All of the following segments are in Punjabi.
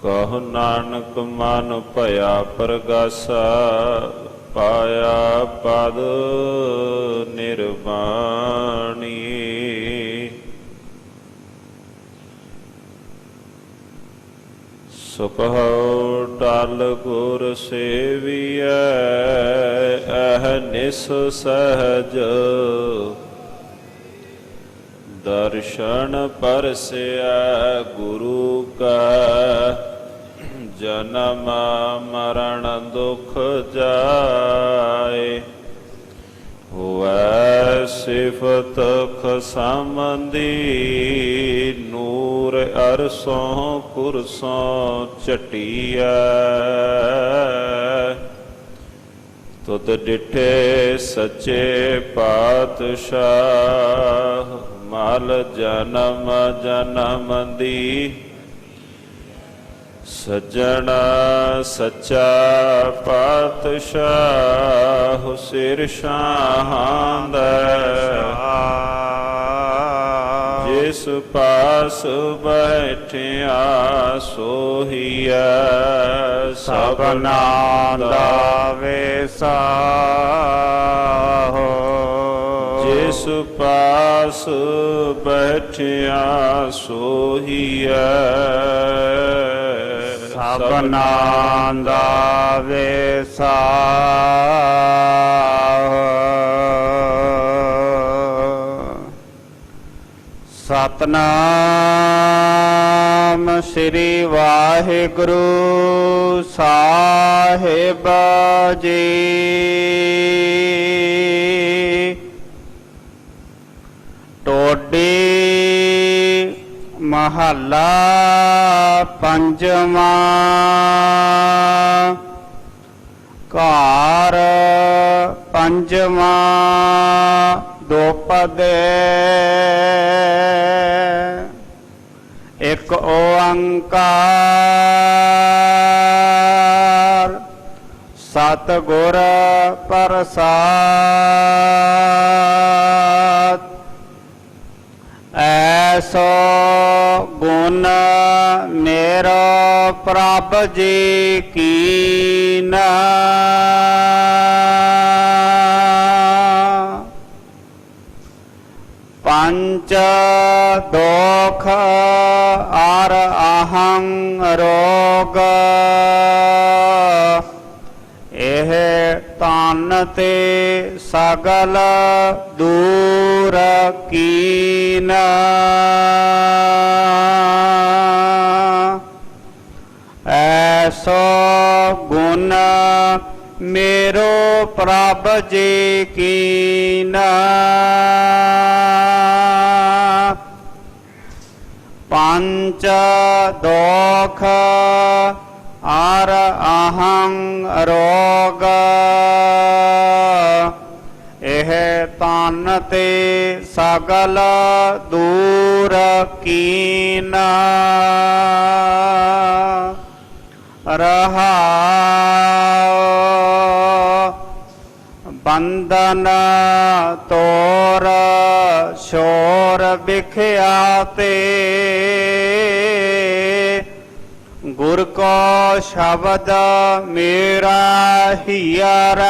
ਕਹੁ ਨਾਨਕ ਮਨ ਭਇਆ ਪ੍ਰਗਾਸਾ, ਪਾਇਆ ਪਦ ਨਿਰਵਾਣੀ। ਸੁਖਹੁ ਟਲ ਗੁਰ ਸੇਵੀਐ, ਅਹਨਿਸ ਸਹਜ ਦਰਸ਼ਨ ਪਰਸਿਆ ਗੁਰੂ ਕਾ। ਜਨਮ ਮਰਨ ਦੁਖ ਜਾਏ, ਹੋਵੈ ਸਿਫਤ ਖਸਮੰਦੀ। ਨੂਰ ਅਰਸੋਂ ਕੁਰਸੋਂ ਝਟੀਐ, ਤੁਧ ਡਿਠੇ ਸੱਚੇ ਪਾਤਸ਼ਾਹ। ਮਲ ਜਨਮ ਜਨਮ ਦੀ ਸੱਜਣ ਸੱਚਾ ਪਾਤਸ਼ਾਹ। ਸਿਰ ਸ਼ਾਹਾਂ ਦਾ ਜਿਸ ਪਾਸ ਬੈਠਿਆ ਸੋਹੀਐ, ਸਭਨਾ ਦਾ ਵੇਸਾਹੋ। ਜਿਸ ਪਾਸ ਬੈਠਿਆ ਸੋਹੀਐ, ਸਭਨਾ ਦਾ ਵੇਸਾਹੋ। ਸਤਨਾਮ ਸ੍ਰੀ ਵਾਹਿਗੁਰੂ ਸਾਹਿਬ ਜੀ। ਟੋਡੀ ਮਹੱਲਾ ਪੰਜਵਾਂ। ਘਰ ਪੰਜਵਾਂ ਦੋਪਦੇ। ਇਕ ਓੰਕਾਰ ਸਤਿਗੁਰ ਪ੍ਰਸਾਦਿ। ਐਸੋ ਗੁਣ ਮੇਰਾ ਪ੍ਰਭ ਜੀ ਕੀਨਾ। ਪੰਚ ਦੋਖ ਅਰ ਅਹੰ ਰੋਗ, ਇਹ ਤਨ ਤੇ ਸਗਲ ਦੂਰ ਕੀਨਾ। ਐਸੋ ਗੁਣ मेरो प्रभ जी कीना। पंच दोख आर अहं रोग, एह तन ते सगल दूर कीना। रहाओ बंधन तोर शोर बिख्याते, गुर को शब्द मेरा हियर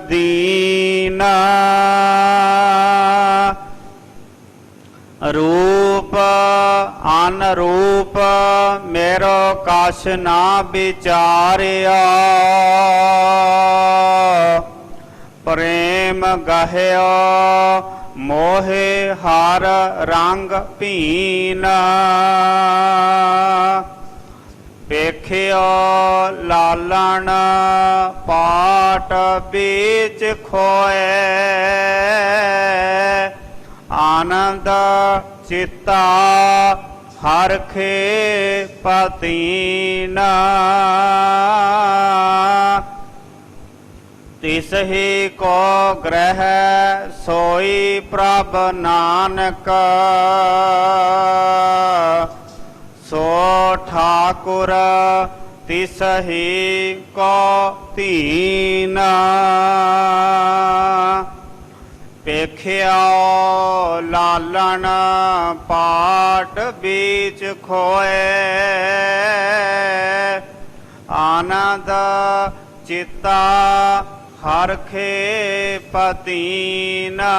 दीना। रूप अनरूप मेरो कछ ना विचारिया, प्रेम गह्यो मोहे हर रंग पीना। पेख्यो लालन पाट बीच खोए, आनंद चित्ता हरखे पतीना। तिसहि को ग्रह सोई प्रभ नानक, सो ठाकुर तिसहि को तीना। पेख्याओ लालन पाट बीच खोए, ਆਨੰਦ ਚਿਤਾ ਹਰਖੇ ਪਤੀਨਾ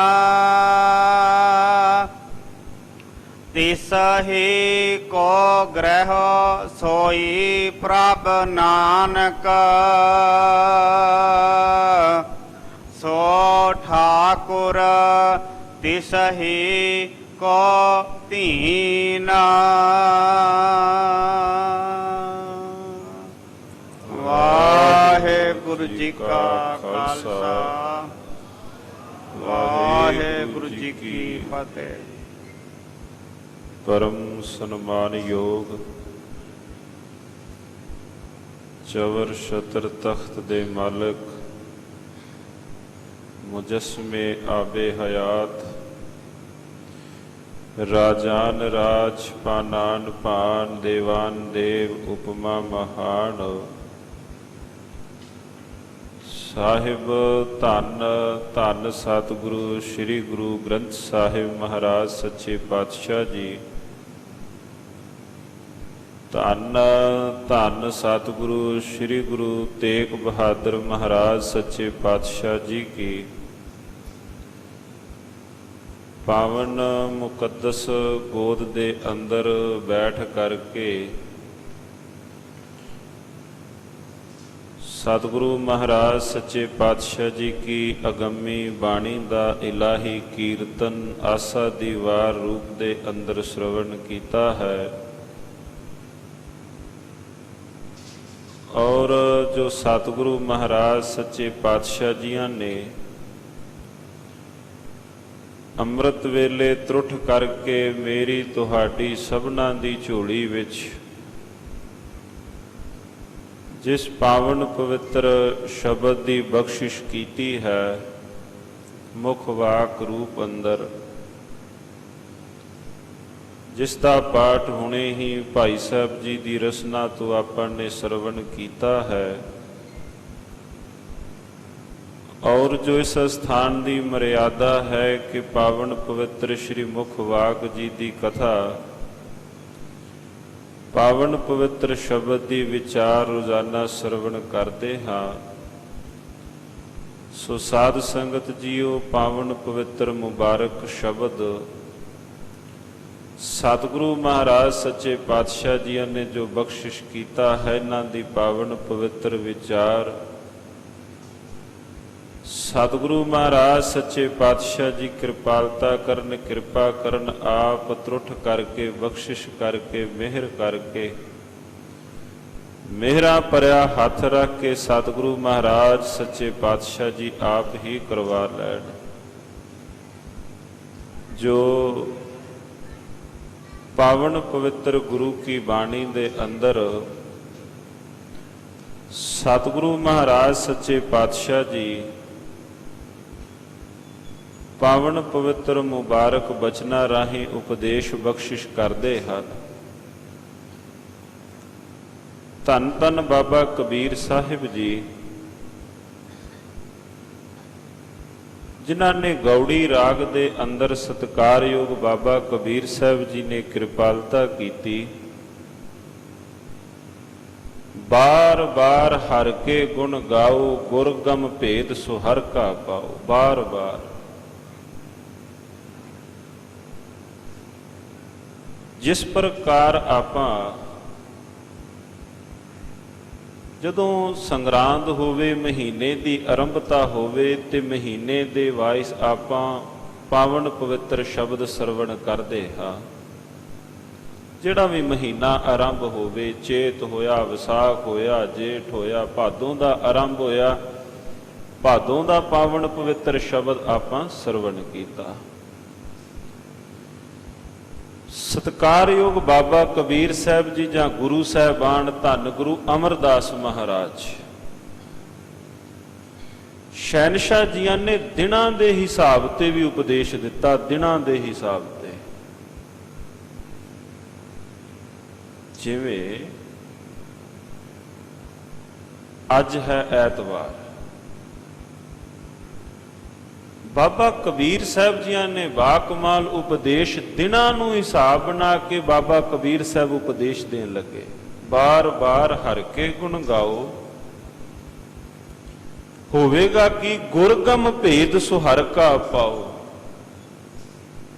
ਤਿਸਹਿ ਕੋ ਗ੍ਰਹਿ ਸੋਈ ਪ੍ਰਭ ਨਾਨਕ ਸੋ ਠਾਕੁਰ ਤਿਸਹਿ ਕੋ ਧੀਨਾ। ਵਾਹਿਗੁਰੂ ਜੀ ਕਾ ਖਾਲਸਾ ਵਾਹਿਗੁਰੂ ਜੀ ਕੀ ਫਤਿਹ। ਪਰਮ ਸਨਮਾਨਯੋਗ ਚਵਰ ਛਤਰ ਤਖਤ ਦੇ ਮਾਲਕ ਮੁਜਸਮੇ ਆਬੇ ਹਯਾਤ ਰਾਜਾਨ ਰਾਜ ਪਾਨਾਨ ਪਾਨ ਦੇਵਾਨ ਦੇਵ ਉਪਮਾ ਮਹਾਨ ਸਾਹਿਬ ਧੰਨ ਧੰਨ ਸਤਿਗੁਰੂ ਸ੍ਰੀ ਗੁਰੂ ਗ੍ਰੰਥ ਸਾਹਿਬ ਮਹਾਰਾਜ ਸੱਚੇ ਪਾਤਸ਼ਾਹ ਜੀ। ਧੰਨ ਧੰਨ ਸਤਿਗੁਰੂ ਸ੍ਰੀ ਗੁਰੂ ਤੇਗ ਬਹਾਦਰ ਮਹਾਰਾਜ ਸੱਚੇ ਪਾਤਸ਼ਾਹ ਜੀ ਕੀ ਪਾਵਨ ਮੁਕੱਦਸ ਗੋਦ ਦੇ ਅੰਦਰ ਬੈਠ ਕਰਕੇ ਸਤਿਗੁਰੂ ਮਹਾਰਾਜ ਸੱਚੇ ਪਾਤਸ਼ਾਹ ਜੀ ਕੀ ਅਗੰਮੀ ਬਾਣੀ ਦਾ ਇਲਾਹੀ ਕੀਰਤਨ ਆਸਾ ਦੀ ਵਾਰ ਰੂਪ ਦੇ ਅੰਦਰ ਸ਼੍ਰਵਣ ਕੀਤਾ ਹੈ। ਔਰ ਜੋ ਸਤਿਗੁਰੂ ਮਹਾਰਾਜ ਸੱਚੇ ਪਾਤਸ਼ਾਹ ਜੀਆਂ ਨੇ ਅੰਮ੍ਰਿਤ ਵੇਲੇ ਤਰੁੱਠ ਕਰਕੇ ਮੇਰੀ ਤੁਹਾਡੀ ਸਭਨਾਂ ਦੀ ਝੋਲੀ ਵਿੱਚ ਜਿਸ ਪਾਵਨ ਪਵਿੱਤਰ ਸ਼ਬਦ ਦੀ ਬਖਸ਼ਿਸ਼ ਕੀਤੀ ਹੈ ਮੁਖ ਵਾਕ ਰੂਪ ਅੰਦਰ, ਜਿਸ ਦਾ ਪਾਠ ਹੁਣੇ ਹੀ ਭਾਈ ਸਾਹਿਬ ਜੀ ਦੀ ਰਸਨਾ ਤੋਂ ਆਪਾਂ ਨੇ ਸਰਵਣ ਕੀਤਾ ਹੈ ਔਰ ਜੋ ਇਸ ਸਥਾਨ ਦੀ ਮਰਿਆਦਾ ਹੈ ਕਿ ਪਾਵਨ ਪਵਿੱਤਰ ਸ਼੍ਰੀ ਮੁਖ ਵਾਕ ਜੀ ਦੀ ਕਥਾ ਪਾਵਨ ਪਵਿੱਤਰ ਸ਼ਬਦ ਦੀ ਵਿਚਾਰ ਰੋਜ਼ਾਨਾ ਸਰਵਣ ਕਰਦੇ ਹਾਂ। ਸੋ ਸਾਧ ਸੰਗਤ ਜੀਓ ਪਾਵਨ ਪਵਿੱਤਰ ਮੁਬਾਰਕ ਸ਼ਬਦ ਸਤਿਗੁਰੂ ਮਹਾਰਾਜ ਸੱਚੇ ਪਾਤਸ਼ਾਹ ਜੀਆਂ ਨੇ ਜੋ ਬਖਸ਼ਿਸ਼ ਕੀਤਾ ਹੈ ਇਹਨਾਂ ਦੀ ਪਾਵਨ ਪਵਿੱਤਰ ਵਿਚਾਰ ਸਤਿਗੁਰੂ ਮਹਾਰਾਜ ਸੱਚੇ ਪਾਤਸ਼ਾਹ ਜੀ ਕਿਰਪਾਲਤਾ ਕਰਨ ਕਿਰਪਾ ਕਰਨ ਆਪ ਤਰੁੱਠ ਕਰਕੇ ਬਖਸ਼ਿਸ਼ ਕਰਕੇ ਮਿਹਰ ਕਰਕੇ ਮਿਹਰਾਂ ਭਰਿਆ ਹੱਥ ਰੱਖ ਕੇ ਸਤਿਗੁਰੂ ਮਹਾਰਾਜ ਸੱਚੇ ਪਾਤਸ਼ਾਹ ਜੀ ਆਪ ਹੀ ਕਰਵਾ ਲੈਣ। ਜੋ ਪਾਵਨ ਪਵਿੱਤਰ ਗੁਰੂ ਕੀ ਬਾਣੀ ਦੇ ਅੰਦਰ ਸਤਿਗੁਰੂ ਮਹਾਰਾਜ ਸੱਚੇ ਪਾਤਸ਼ਾਹ ਜੀ ਪਾਵਨ ਪਵਿੱਤਰ ਮੁਬਾਰਕ ਬਚਨਾਂ ਰਾਹੀਂ ਉਪਦੇਸ਼ ਬਖਸ਼ਿਸ਼ ਕਰਦੇ ਹਨ। ਧੰਨ ਧੰਨ ਬਾਬਾ ਕਬੀਰ ਸਾਹਿਬ ਜੀ ਜਿਨ੍ਹਾਂ ਨੇ ਗੌੜੀ ਰਾਗ ਦੇ ਅੰਦਰ ਸਤਿਕਾਰਯੋਗ ਬਾਬਾ ਕਬੀਰ ਸਾਹਿਬ ਜੀ ਨੇ ਕਿਰਪਾਲਤਾ ਕੀਤੀ। ਬਾਰ ਬਾਰ ਹਰ ਕੇ ਗੁਣ ਗਾਓ ਗੁਰਗਮ ਭੇਦ ਸੋ ਹਰ ਕਾ ਪਾਓ। ਬਾਰ ਬਾਰ ਜਿਸ ਪ੍ਰਕਾਰ ਆਪਾਂ ਜਦੋਂ ਸੰਗਰਾਂਦ ਹੋਵੇ ਮਹੀਨੇ ਦੀ ਆਰੰਭਤਾ ਹੋਵੇ ਤੇ ਮਹੀਨੇ ਦੇ ਵਾਇਸ ਆਪਾਂ ਪਾਵਨ ਪਵਿੱਤਰ ਸ਼ਬਦ ਸਰਵਣ ਕਰਦੇ ਹਾਂ। ਜਿਹੜਾ ਵੀ ਮਹੀਨਾ ਆਰੰਭ ਹੋਵੇ, ਚੇਤ ਹੋਇਆ, ਵਿਸਾਖ ਹੋਇਆ, ਜੇਠ ਹੋਇਆ, ਭਾਦੋਂ ਦਾ ਆਰੰਭ ਹੋਇਆ, ਭਾਦੋਂ ਦਾ ਪਾਵਨ ਪਵਿੱਤਰ ਸ਼ਬਦ ਆਪਾਂ ਸਰਵਣ ਕੀਤਾ। ਸਤਿਕਾਰਯੋਗ ਬਾਬਾ ਕਬੀਰ ਸਾਹਿਬ ਜੀ ਜਾਂ ਗੁਰੂ ਸਾਹਿਬਾਨ ਧੰਨ ਗੁਰੂ ਅਮਰਦਾਸ ਮਹਾਰਾਜ ਸ਼ਹਿਨਸ਼ਾਹ ਜੀਆਂ ਨੇ ਦਿਨਾਂ ਦੇ ਹਿਸਾਬ ਤੇ ਵੀ ਉਪਦੇਸ਼ ਦਿੱਤਾ। ਦਿਨਾਂ ਦੇ ਹਿਸਾਬ ਤੇ ਜਿਵੇਂ ਅੱਜ ਹੈ ਐਤਵਾਰ, ਬਾਬਾ ਕਬੀਰ ਸਾਹਿਬ ਜੀਆਂ ਨੇ ਬਾਕਮਾਲ ਉਪਦੇਸ਼ ਦਿਨਾਂ ਨੂੰ ਹਿਸਾਬ ਬਣਾ ਕੇ ਬਾਬਾ ਕਬੀਰ ਸਾਹਿਬ ਉਪਦੇਸ਼ ਦੇਣ ਲੱਗੇ। ਬਾਰ ਬਾਰ ਹਰ ਕੇ ਗੁਣ ਗਾਓ। ਹੋਵੇਗਾ ਕਿ ਗੁਰਗਮ ਭੇਦ ਸੁਹਰ ਕਾ ਪਾਓ।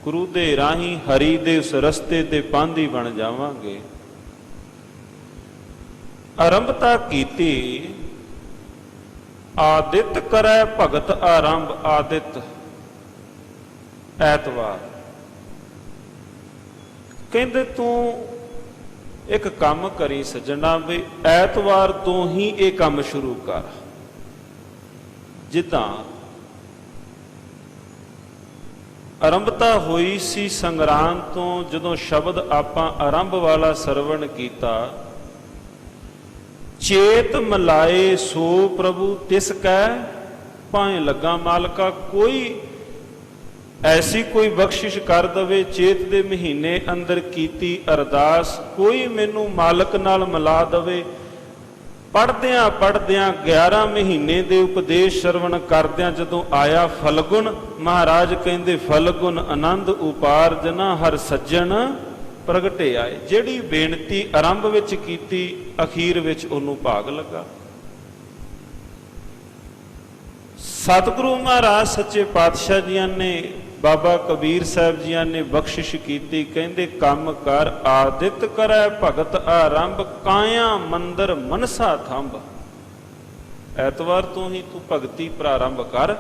ਗੁਰੂ ਦੇ ਰਾਹੀਂ ਹਰੀ ਦੇ ਉਸ ਰਸਤੇ ਤੇ ਪਾਂਧੀ ਬਣ ਜਾਵਾਂਗੇ। ਆਰੰਭਤਾ ਕੀਤੀ ਆਦਿਤ ਕਰੈ ਭਗਤ ਆਰੰਭ। ਆਦਿਤ ਐਤਵਾਰ। ਕਹਿੰਦੇ ਤੂੰ ਇੱਕ ਕੰਮ ਕਰੀ ਸੱਜਣਾ ਵੀ ਐਤਵਾਰ ਤੋਂ ਹੀ ਇਹ ਕੰਮ ਸ਼ੁਰੂ ਕਰ। ਜਿੱਦਾਂ ਆਰੰਭਤਾ ਹੋਈ ਸੀ ਸੰਗਰਾਂਦ ਤੋਂ, ਜਦੋਂ ਸ਼ਬਦ ਆਪਾਂ ਆਰੰਭ ਵਾਲਾ ਸਰਵਣ ਕੀਤਾ, ਚੇਤ ਮਲਾਏ ਸੋ ਪ੍ਰਭੂ ਤਿਸ ਕੈ ਭਾਵੇਂ ਲੱਗਾ ਮਾਲਕਾ। ਕੋਈ ਐਸੀ ਕੋਈ ਬਖਸ਼ਿਸ਼ ਕਰ ਦਵੇ ਚੇਤ ਦੇ ਮਹੀਨੇ ਅੰਦਰ ਕੀਤੀ ਅਰਦਾਸ, ਕੋਈ ਮੈਨੂੰ ਮਾਲਕ ਨਾਲ ਮਿਲਾ ਦਵੇ। ਪੜ੍ਹਦਿਆਂ ਪੜ੍ਹਦਿਆਂ 11 ਮਹੀਨੇ ਦੇ ਉਪਦੇਸ਼ ਸਰਵਣ ਕਰਦਿਆਂ ਜਦੋਂ ਆਇਆ ਫਲਗੁਣ, ਮਹਾਰਾਜ ਕਹਿੰਦੇ ਫਲਗੁਣ ਆਨੰਦ ਉਪਾਰਜਨਾ ਹਰ ਸੱਜਣ ਪ੍ਰਗਟੇ ਆਏ। ਜਿਹੜੀ ਬੇਨਤੀ ਆਰੰਭ ਵਿੱਚ ਕੀਤੀ ਅਖੀਰ ਵਿੱਚ ਉਹਨੂੰ ਭਾਗ ਲੱਗਾ। ਸਤਿਗੁਰੂ ਮਹਾਰਾਜ ਸੱਚੇ ਪਾਤਸ਼ਾਹ ਜੀਆਂ ਨੇ, ਬਾਬਾ ਕਬੀਰ ਸਾਹਿਬ ਜੀਆਂ ਨੇ ਬਖਸ਼ਿਸ਼ ਕੀਤੀ। ਕਹਿੰਦੇ ਕੰਮ ਕਰ ਆਦਿਤ ਕਰੈ ਭਗਤ ਆਰੰਭ, ਕਾਇਆ ਮੰਦਰ ਮਨਸਾ ਥੰਬ। ਐਤਵਾਰ ਤੋਂ ਹੀ ਤੂੰ ਭਗਤੀ ਪ੍ਰਾਰੰਭ ਕਰ।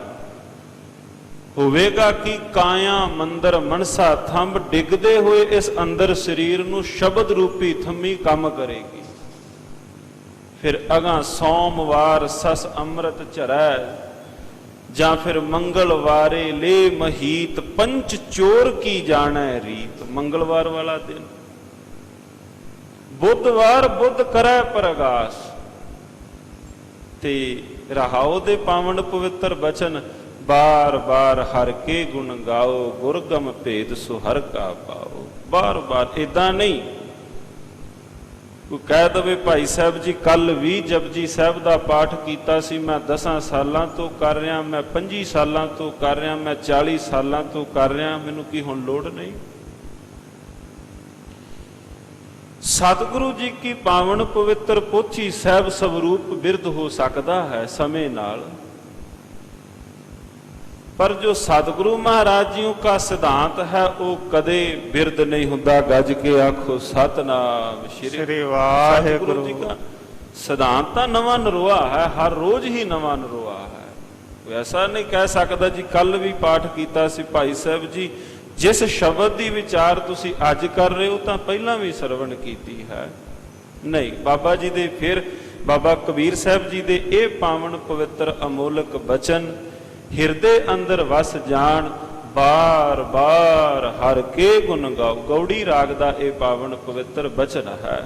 ਹੋਵੇਗਾ ਕਿ ਕਾਇਆ ਮੰਦਰ ਮਨਸਾ ਥੰਬ, ਡਿੱਗਦੇ ਹੋਏ ਇਸ ਅੰਦਰ ਸਰੀਰ ਨੂੰ ਸ਼ਬਦ ਰੂਪੀ ਥੰਮੀ ਕੰਮ ਕਰੇਗੀ। ਫਿਰ ਅਗਾਂ ਸੋਮਵਾਰ ਸਸ ਅੰਮ੍ਰਿਤ ਝਰੈ, ਜਾਂ ਫਿਰ ਮੰਗਲਵਾਰੇ ਲੈ ਮਹੀਤ, ਪੰਚ ਚੋਰ ਕੀ ਜਾਣੈ ਰੀਤ। ਮੰਗਲਵਾਰ ਵਾਲਾ ਦਿਨ, ਬੁੱਧਵਾਰ ਬੁੱਧ ਕਰੈ ਪ੍ਰਗਾਸ। ਤੇ ਰਹਾਉ ਦੇ ਪਾਵਨ ਪਵਿੱਤਰ ਬਚਨ, ਬਾਰ ਬਾਰ ਹਰ ਕੇ ਗੁਣ ਗਾਓ, ਗੁਰਗਮ ਭੇਦ ਸੁਹਰ ਕਾ ਪਾਓ। ਬਾਰ ਬਾਰ ਏਦਾਂ ਨਹੀਂ ਕੋਈ ਕਹਿ ਦਵੇ ਭਾਈ ਸਾਹਿਬ ਜੀ ਕੱਲ ਵੀ ਜਪਜੀ ਸਾਹਿਬ ਦਾ ਪਾਠ ਕੀਤਾ ਸੀ, ਮੈਂ 10 ਸਾਲਾਂ ਤੋਂ ਕਰ ਰਿਹਾ, ਮੈਂ 25 ਸਾਲਾਂ ਤੋਂ ਕਰ ਰਿਹਾ, ਮੈਂ 40 ਸਾਲਾਂ ਤੋਂ ਕਰ ਰਿਹਾ, ਮੈਨੂੰ ਕੀ ਹੁਣ ਲੋੜ ਨਹੀਂ। ਸਤਿਗੁਰੂ ਜੀ ਕੀ ਪਾਵਨ ਪਵਿੱਤਰ ਪੋਥੀ ਸਾਹਿਬ ਸਵਰੂਪ ਬਿਰਧ ਹੋ ਸਕਦਾ ਹੈ ਸਮੇਂ ਨਾਲ, ਪਰ ਜੋ ਸਤਿਗੁਰੂ ਮਹਾਰਾਜ ਜੀ ਦਾ ਸਿਧਾਂਤ ਹੈ ਉਹ ਕਦੇ ਬਿਰਧ ਨਹੀਂ ਹੁੰਦਾ। ਗੱਜ ਕੇ ਆਖੋ ਸਤਨਾਮ ਸ੍ਰੀ ਵਾਹਿਗੁਰੂ ਜੀ ਦਾ ਸਿਧਾਂਤ ਤਾਂ ਨਵਾਂ ਨਰੋਆ ਹੈ, ਹਰ ਰੋਜ਼ ਹੀ ਨਵਾਂ ਨਰੋਆ ਹੈ। ਕੋਈ ਐਸਾ ਨਹੀਂ ਕਹਿ ਸਕਦਾ ਜੀ ਕੱਲ ਵੀ ਪਾਠ ਕੀਤਾ ਸੀ ਭਾਈ ਸਾਹਿਬ ਜੀ, ਜਿਸ ਸ਼ਬਦ ਦੀ ਵਿਚਾਰ ਤੁਸੀਂ ਅੱਜ ਕਰ ਰਹੇ ਹੋ ਤਾਂ ਪਹਿਲਾਂ ਵੀ ਸਰਵਣ ਕੀਤੀ ਹੈ। ਨਹੀਂ, ਬਾਬਾ ਜੀ ਦੇ ਫਿਰ ਬਾਬਾ ਕਬੀਰ ਸਾਹਿਬ ਜੀ ਦੇ ਇਹ ਪਾਵਨ ਪਵਿੱਤਰ ਅਮੋਲਕ ਬਚਨ ਹਿਰਦੇ ਅੰਦਰ ਵਸ ਜਾਣ। ਬਾਰ ਬਾਰ ਹਰ ਕੇ ਗੁਣ ਗਾਓ, ਗੌੜੀ ਰਾਗ ਦਾ ਇਹ ਪਾਵਨ ਪਵਿੱਤਰ ਬਚਨ ਹੈ।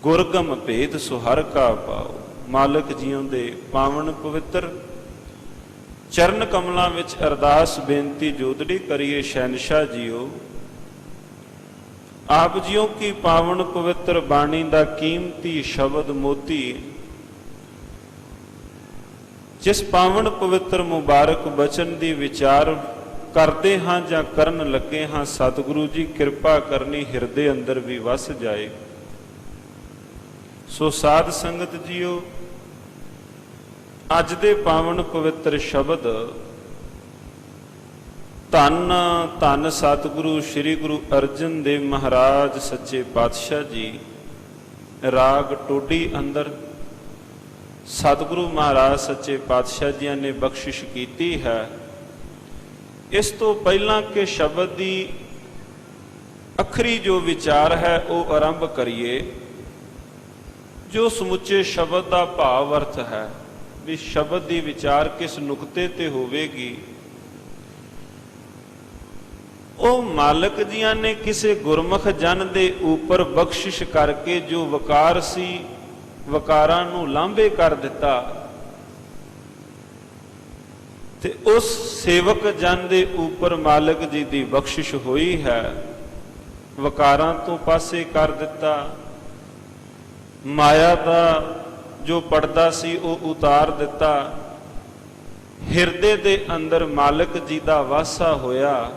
ਗੁਰਗਮ ਭੇਦ ਸੁਹਰ ਕਾ ਪਾਓ। ਮਾਲਕ ਜੀਆਂ ਦੇ ਪਾਵਨ ਪਵਿੱਤਰ ਚਰਨ ਕਮਲਾਂ ਵਿੱਚ ਅਰਦਾਸ ਬੇਨਤੀ ਜੋਦੜੀ ਕਰੀਏ। ਸ਼ਹਿਨशाह ਜੀਓ, ਆਪ ਜੀਓ ਕੀ ਪਾਵਨ ਪਵਿੱਤਰ ਬਾਣੀ ਦਾ ਕੀਮਤੀ ਸ਼ਬਦ ਮੋਤੀ, ਜਿਸ ਪਾਵਨ ਪਵਿੱਤਰ ਮੁਬਾਰਕ ਬਚਨ ਦੀ ਵਿਚਾਰ ਕਰਦੇ ਹਾਂ ਜਾਂ ਕਰਨ ਲੱਗੇ ਹਾਂ, ਸਤਿਗੁਰੂ ਜੀ ਕਿਰਪਾ ਕਰਨੀ ਹਿਰਦੇ ਅੰਦਰ ਵੀ ਵਸ ਜਾਏ। ਸੋ ਸਾਧ ਸੰਗਤ ਜੀਓ, ਅੱਜ ਦੇ ਪਾਵਨ ਪਵਿੱਤਰ ਸ਼ਬਦ ਧੰਨ ਧੰਨ ਸਤਿਗੁਰੂ ਸ੍ਰੀ ਗੁਰੂ ਅਰਜਨ ਦੇਵ ਮਹਾਰਾਜ ਸੱਚੇ ਪਾਤਸ਼ਾਹ ਜੀ, ਰਾਗ ਟੋਡੀ ਅੰਦਰ ਸਤਿਗੁਰੂ ਮਹਾਰਾਜ ਸੱਚੇ ਪਾਤਸ਼ਾਹ ਜੀ ਨੇ ਬਖਸ਼ਿਸ਼ ਕੀਤੀ ਹੈ। ਇਸ ਤੋਂ ਪਹਿਲਾਂ ਕਿ ਸ਼ਬਦ ਦੀ ਅਖਰੀ ਜੋ ਵਿਚਾਰ ਹੈ ਉਹ ਆਰੰਭ ਕਰੀਏ, ਜੋ ਸਮੁੱਚੇ ਸ਼ਬਦ ਦਾ ਭਾਵ ਅਰਥ ਹੈ ਵੀ ਸ਼ਬਦ ਦੀ ਵਿਚਾਰ ਕਿਸ ਨੁਕਤੇ ਤੇ ਹੋਵੇਗੀ, ਉਹ ਮਾਲਕ ਜੀਆਂ ਨੇ ਕਿਸੇ ਗੁਰਮੁਖ ਜਨ ਦੇ ਉੱਪਰ ਬਖਸ਼ਿਸ਼ ਕਰਕੇ ਜੋ ਵਕਾਰ ਸੀ, ਵਕਾਰਾਂ ਨੂੰ ਲਾਂਭੇ ਕਰ ਦਿੱਤਾ, ਤੇ ਉਸ ਸੇਵਕ ਜਨ ਦੇ ਉੱਪਰ ਮਾਲਕ ਜੀ ਦੀ ਬਖਸ਼ਿਸ਼ ਹੋਈ ਹੈ। ਵਕਾਰਾਂ ਤੋਂ ਪਾਸੇ ਕਰ ਦਿੱਤਾ, ਮਾਇਆ ਦਾ ਜੋ ਪਰਦਾ ਸੀ ਉਹ ਉਤਾਰ ਦਿੱਤਾ, ਹਿਰਦੇ ਦੇ ਅੰਦਰ ਮਾਲਕ ਜੀ ਦਾ ਵਾਸਾ ਹੋਇਆ।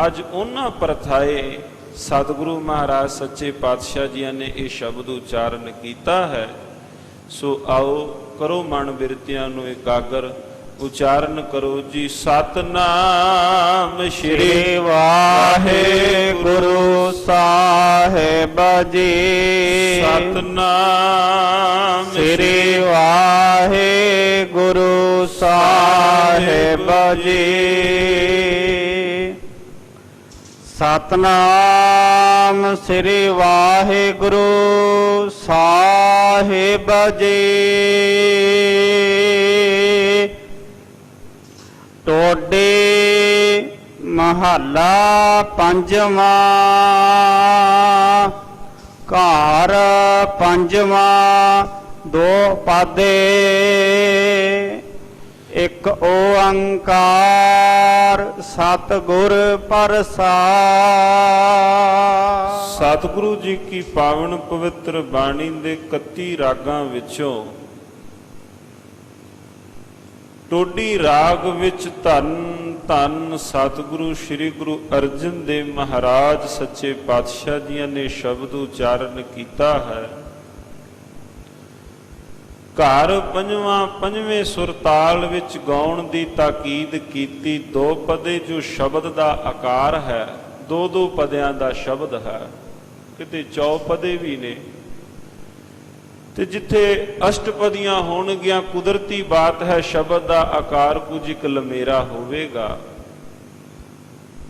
ਅੱਜ ਉਹਨਾਂ ਪ੍ਰਥਾਏ ਸਤਿਗੁਰੂ ਮਹਾਰਾਜ ਸੱਚੇ ਪਾਤਸ਼ਾਹ ਜੀਆਂ ਨੇ ਇਹ ਸ਼ਬਦ ਉਚਾਰਨ ਕੀਤਾ ਹੈ। ਸੋ ਆਓ ਕਰੋ ਮਨ ਬਿਰਤਿਆਂ ਨੂੰ ਇਕਾਗਰ, ਉਚਾਰਨ ਕਰੋ ਜੀ। ਸਤਨਾਮ ਸ੍ਰੀ ਵਾਹਿਗੁਰੂ ਸਾਹਿਬ ਜੀ। ਸਤਨਾਮ ਸ੍ਰੀ ਵਾਹਿਗੁਰੂ ਸਾਹਿਬ ਜੀ। ਸਤਨਾਮ ਸ੍ਰੀ ਵਾਹਿਗੁਰੂ ਸਾਹਿਬ ਜੀ। ਟੋਡੇ ਮਹੱਲਾ ਪੰਜਵਾਂ। ਘਰ ਪੰਜਵਾਂ ਦੋ ਪਾਦੇ। ਇੱਕ ਓੰਕਾਰ ਸਤਿਗੁਰ ਪ੍ਰਸਾਦਿ। ਸਤਿਗੁਰੂ ਜੀ ਕੀ ਪਾਵਨ ਪਵਿੱਤਰ ਬਾਣੀ ਦੇ 31 ਰਾਗਾਂ ਵਿੱਚੋਂ ਟੋਡੀ ਰਾਗ ਵਿੱਚ ਧੰਨ ਧੰਨ ਸਤਿਗੁਰੂ ਸ੍ਰੀ ਗੁਰੂ ਅਰਜਨ ਦੇਵ ਮਹਾਰਾਜ ਸੱਚੇ ਪਾਤਸ਼ਾਹ ਜੀਆਂ ਨੇ ਸ਼ਬਦ ਉਚਾਰਨ ਕੀਤਾ ਹੈ। ਘਰ ਪੰਜਵਾਂ ਪੰਜਵੇਂ ਸੁਰਤਾਲ ਵਿੱਚ ਗਾਉਣ ਦੀ ਤਾਕੀਦ ਕੀਤੀ। ਦੋ ਪਦੇ ਜੋ ਸ਼ਬਦ ਦਾ ਆਕਾਰ ਹੈ, ਦੋ ਦੋ ਪਦਿਆਂ ਦਾ ਸ਼ਬਦ ਹੈ, ਕਿਤੇ ਚੌਪਦੇ ਵੀ ਨੇ, ਤੇ ਜਿੱਥੇ ਅਸ਼ਟਪਦੀਆਂ ਹੋਣਗੀਆਂ ਕੁਦਰਤੀ ਬਾਤ ਹੈ, ਸ਼ਬਦ ਦਾ ਆਕਾਰ ਕੁਝ ਇੱਕ ਲੰਮੇਰਾ ਹੋਵੇਗਾ।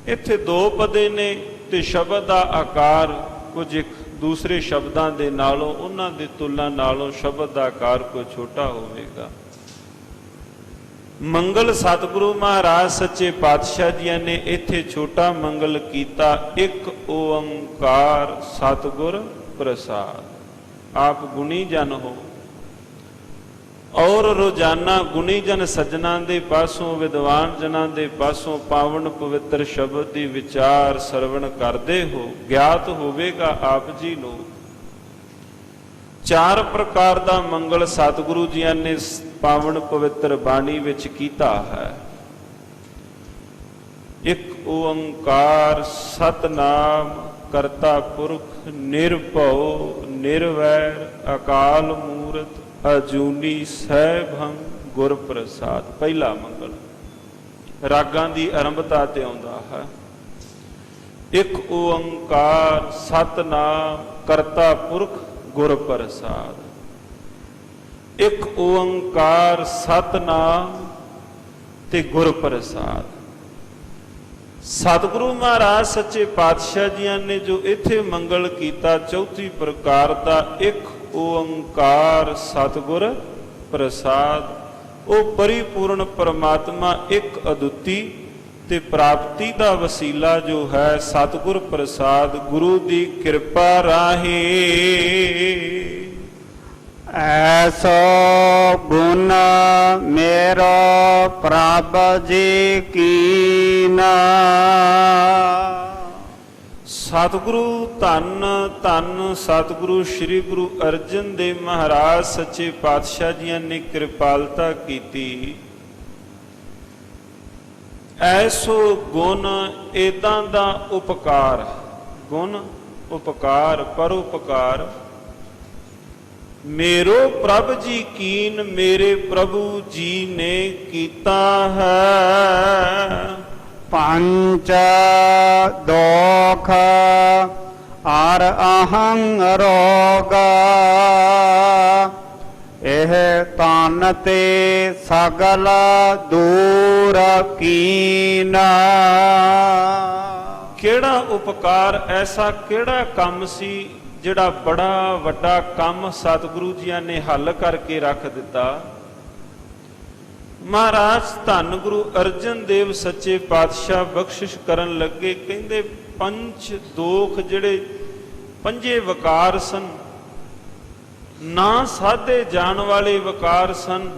ਇੱਥੇ ਦੋ ਪਦੇ ਨੇ ਤੇ ਸ਼ਬਦ ਦਾ ਆਕਾਰ ਕੁਝ ਇੱਕ ਦੂਸਰੇ ਸ਼ਬਦਾਂ ਦੇ ਨਾਲੋਂ, ਉਹਨਾਂ ਦੇ ਤੁਲਨਾ ਨਾਲੋਂ ਸ਼ਬਦ ਦਾ ਆਕਾਰ ਕੋਈ ਛੋਟਾ ਹੋਵੇਗਾ। ਮੰਗਲ ਸਤਿਗੁਰੂ ਮਹਾਰਾਜ ਸੱਚੇ ਪਾਤਸ਼ਾਹ ਜੀਆਂ ਨੇ ਇੱਥੇ ਛੋਟਾ ਮੰਗਲ ਕੀਤਾ। ਇੱਕ ਓੰਕਾਰ ਸਤਿਗੁਰ ਪ੍ਰਸਾਦਿ। ਆਪ ਗੁਣੀ ਜਨ ਹੋ ਔਰ ਰੋਜ਼ਾਨਾ ਗੁਣੀ ਜਨ ਸੱਜਣਾ ਦੇ ਪਾਸੋਂ, ਵਿਦਵਾਨ ਜਨਾਂ ਦੇ ਪਾਸੋਂ ਪਾਵਨ ਪਵਿੱਤਰ ਸ਼ਬਦ ਦੀ ਵਿਚਾਰ ਸਰਵਣ ਕਰਦੇ ਹੋ। ਗਿਆਤ ਹੋਵੇਗਾ ਆਪ ਜੀ ਨੂੰ ਚਾਰ ਪ੍ਰਕਾਰ ਦਾ ਮੰਗਲ ਸਤਿਗੁਰੂ ਜੀਆਂ ਨੇ ਪਾਵਨ ਪਵਿੱਤਰ ਬਾਣੀ ਵਿੱਚ ਕੀਤਾ ਹੈ। ਇੱਕ ਓੰਕਾਰ ਸਤਨਾਮ ਕਰਤਾ ਪੁਰਖ ਨਿਰਭਉ ਨਿਰਵੈਰ ਅਕਾਲ ਮੂਰਤ ਅਜੂਨੀ ਸੈਭੰ ਗੁਰ ਪ੍ਰਸਾਦ। ਪਹਿਲਾ ਮੰਗਲ ਰਾਗਾਂ ਦੀ ਆਰੰਭਤਾ ਤੇ ਆਉਂਦਾ ਹੈ। ਇੱਕ ਓੰਕਾਰ ਸਤਨਾਮ ਕਰਤਾ ਪੁਰਖ ਗੁਰ ਪ੍ਰਸਾਦ। ਇੱਕ ਓੰਕਾਰ ਸਤਨਾਮ ਤੇ ਗੁਰ ਪ੍ਰਸਾਦ। ਸਤਿਗੁਰੂ ਮਹਾਰਾਜ ਸੱਚੇ ਪਾਤਸ਼ਾਹ ਜੀਆਂ ਨੇ ਜੋ ਇੱਥੇ ਮੰਗਲ ਕੀਤਾ, ਚੌਥੀ ਪ੍ਰਕਾਰ ਦਾ ਇੱਕ ਓੰਕਾਰ ਸਤਿਗੁਰ ਪ੍ਰਸਾਦ, ਉਹ ਪਰਿਪੂਰਨ ਪਰਮਾਤਮਾ ਇੱਕ ਅਦੁੱਤੀ ਤੇ ਪ੍ਰਾਪਤੀ ਦਾ ਵਸੀਲਾ ਜੋ ਹੈ ਸਤਿਗੁਰ ਪ੍ਰਸਾਦ, ਗੁਰੂ ਦੀ ਕਿਰਪਾ ਰਾਹੀਂ। ਐਸੋ ਗੁਣ ਮੇਰਾ ਪ੍ਰਭ ਜੀ ਕੀਨਾ। ਸਤਿਗੁਰੂ ਧੰਨ ਧੰਨ ਸਤਿਗੁਰੂ ਸ੍ਰੀ ਗੁਰੂ ਅਰਜਨ ਦੇਵ ਮਹਾਰਾਜ ਸੱਚੇ ਪਾਤਸ਼ਾਹ ਜੀਆਂ ਨੇ ਕਿਰਪਾਲਤਾ ਕੀਤੀ। ਐਸੋ ਗੁਣ ਏਦਾਂ ਦਾ ਉਪਕਾਰ, ਗੁਣ ਉਪਕਾਰ ਪਰਉਪਕਾਰ ਮੇਰੋ ਪ੍ਰਭ ਜੀ ਕੀਨ, ਮੇਰੇ ਪ੍ਰਭੂ ਜੀ ਨੇ ਕੀਤਾ ਹੈ। ਪੰਚ ਦੋਖ ਆਰ ਅਹੰ ਰੋਗ, ਇਹ ਤਨ ਤੇ ਸਗਲ ਦੂਰ ਕੀਨਾ। ਕਿਹੜਾ ਉਪਕਾਰ, ਐਸਾ ਕਿਹੜਾ ਕੰਮ ਸੀ ਜਿਹੜਾ ਬੜਾ ਵੱਡਾ ਕੰਮ ਸਤਿਗੁਰੂ ਜੀਆਂ ਨੇ ਹੱਲ ਕਰਕੇ ਰੱਖ ਦਿੱਤਾ। ਮਹਾਰਾਜ ਧੰਨ ਗੁਰੂ ਅਰਜਨ ਦੇਵ ਸੱਚੇ ਪਾਤਸ਼ਾਹ ਬਖਸ਼ਿਸ਼ ਕਰਨ ਲੱਗੇ। ਕਹਿੰਦੇ ਪੰਜ ਦੋਖ, ਜਿਹੜੇ ਪੰਜੇ ਵਕਾਰ ਸਨ, ਨਾ ਸਾਧੇ ਜਾਣ ਵਾਲੇ ਵਕਾਰ ਸਨ,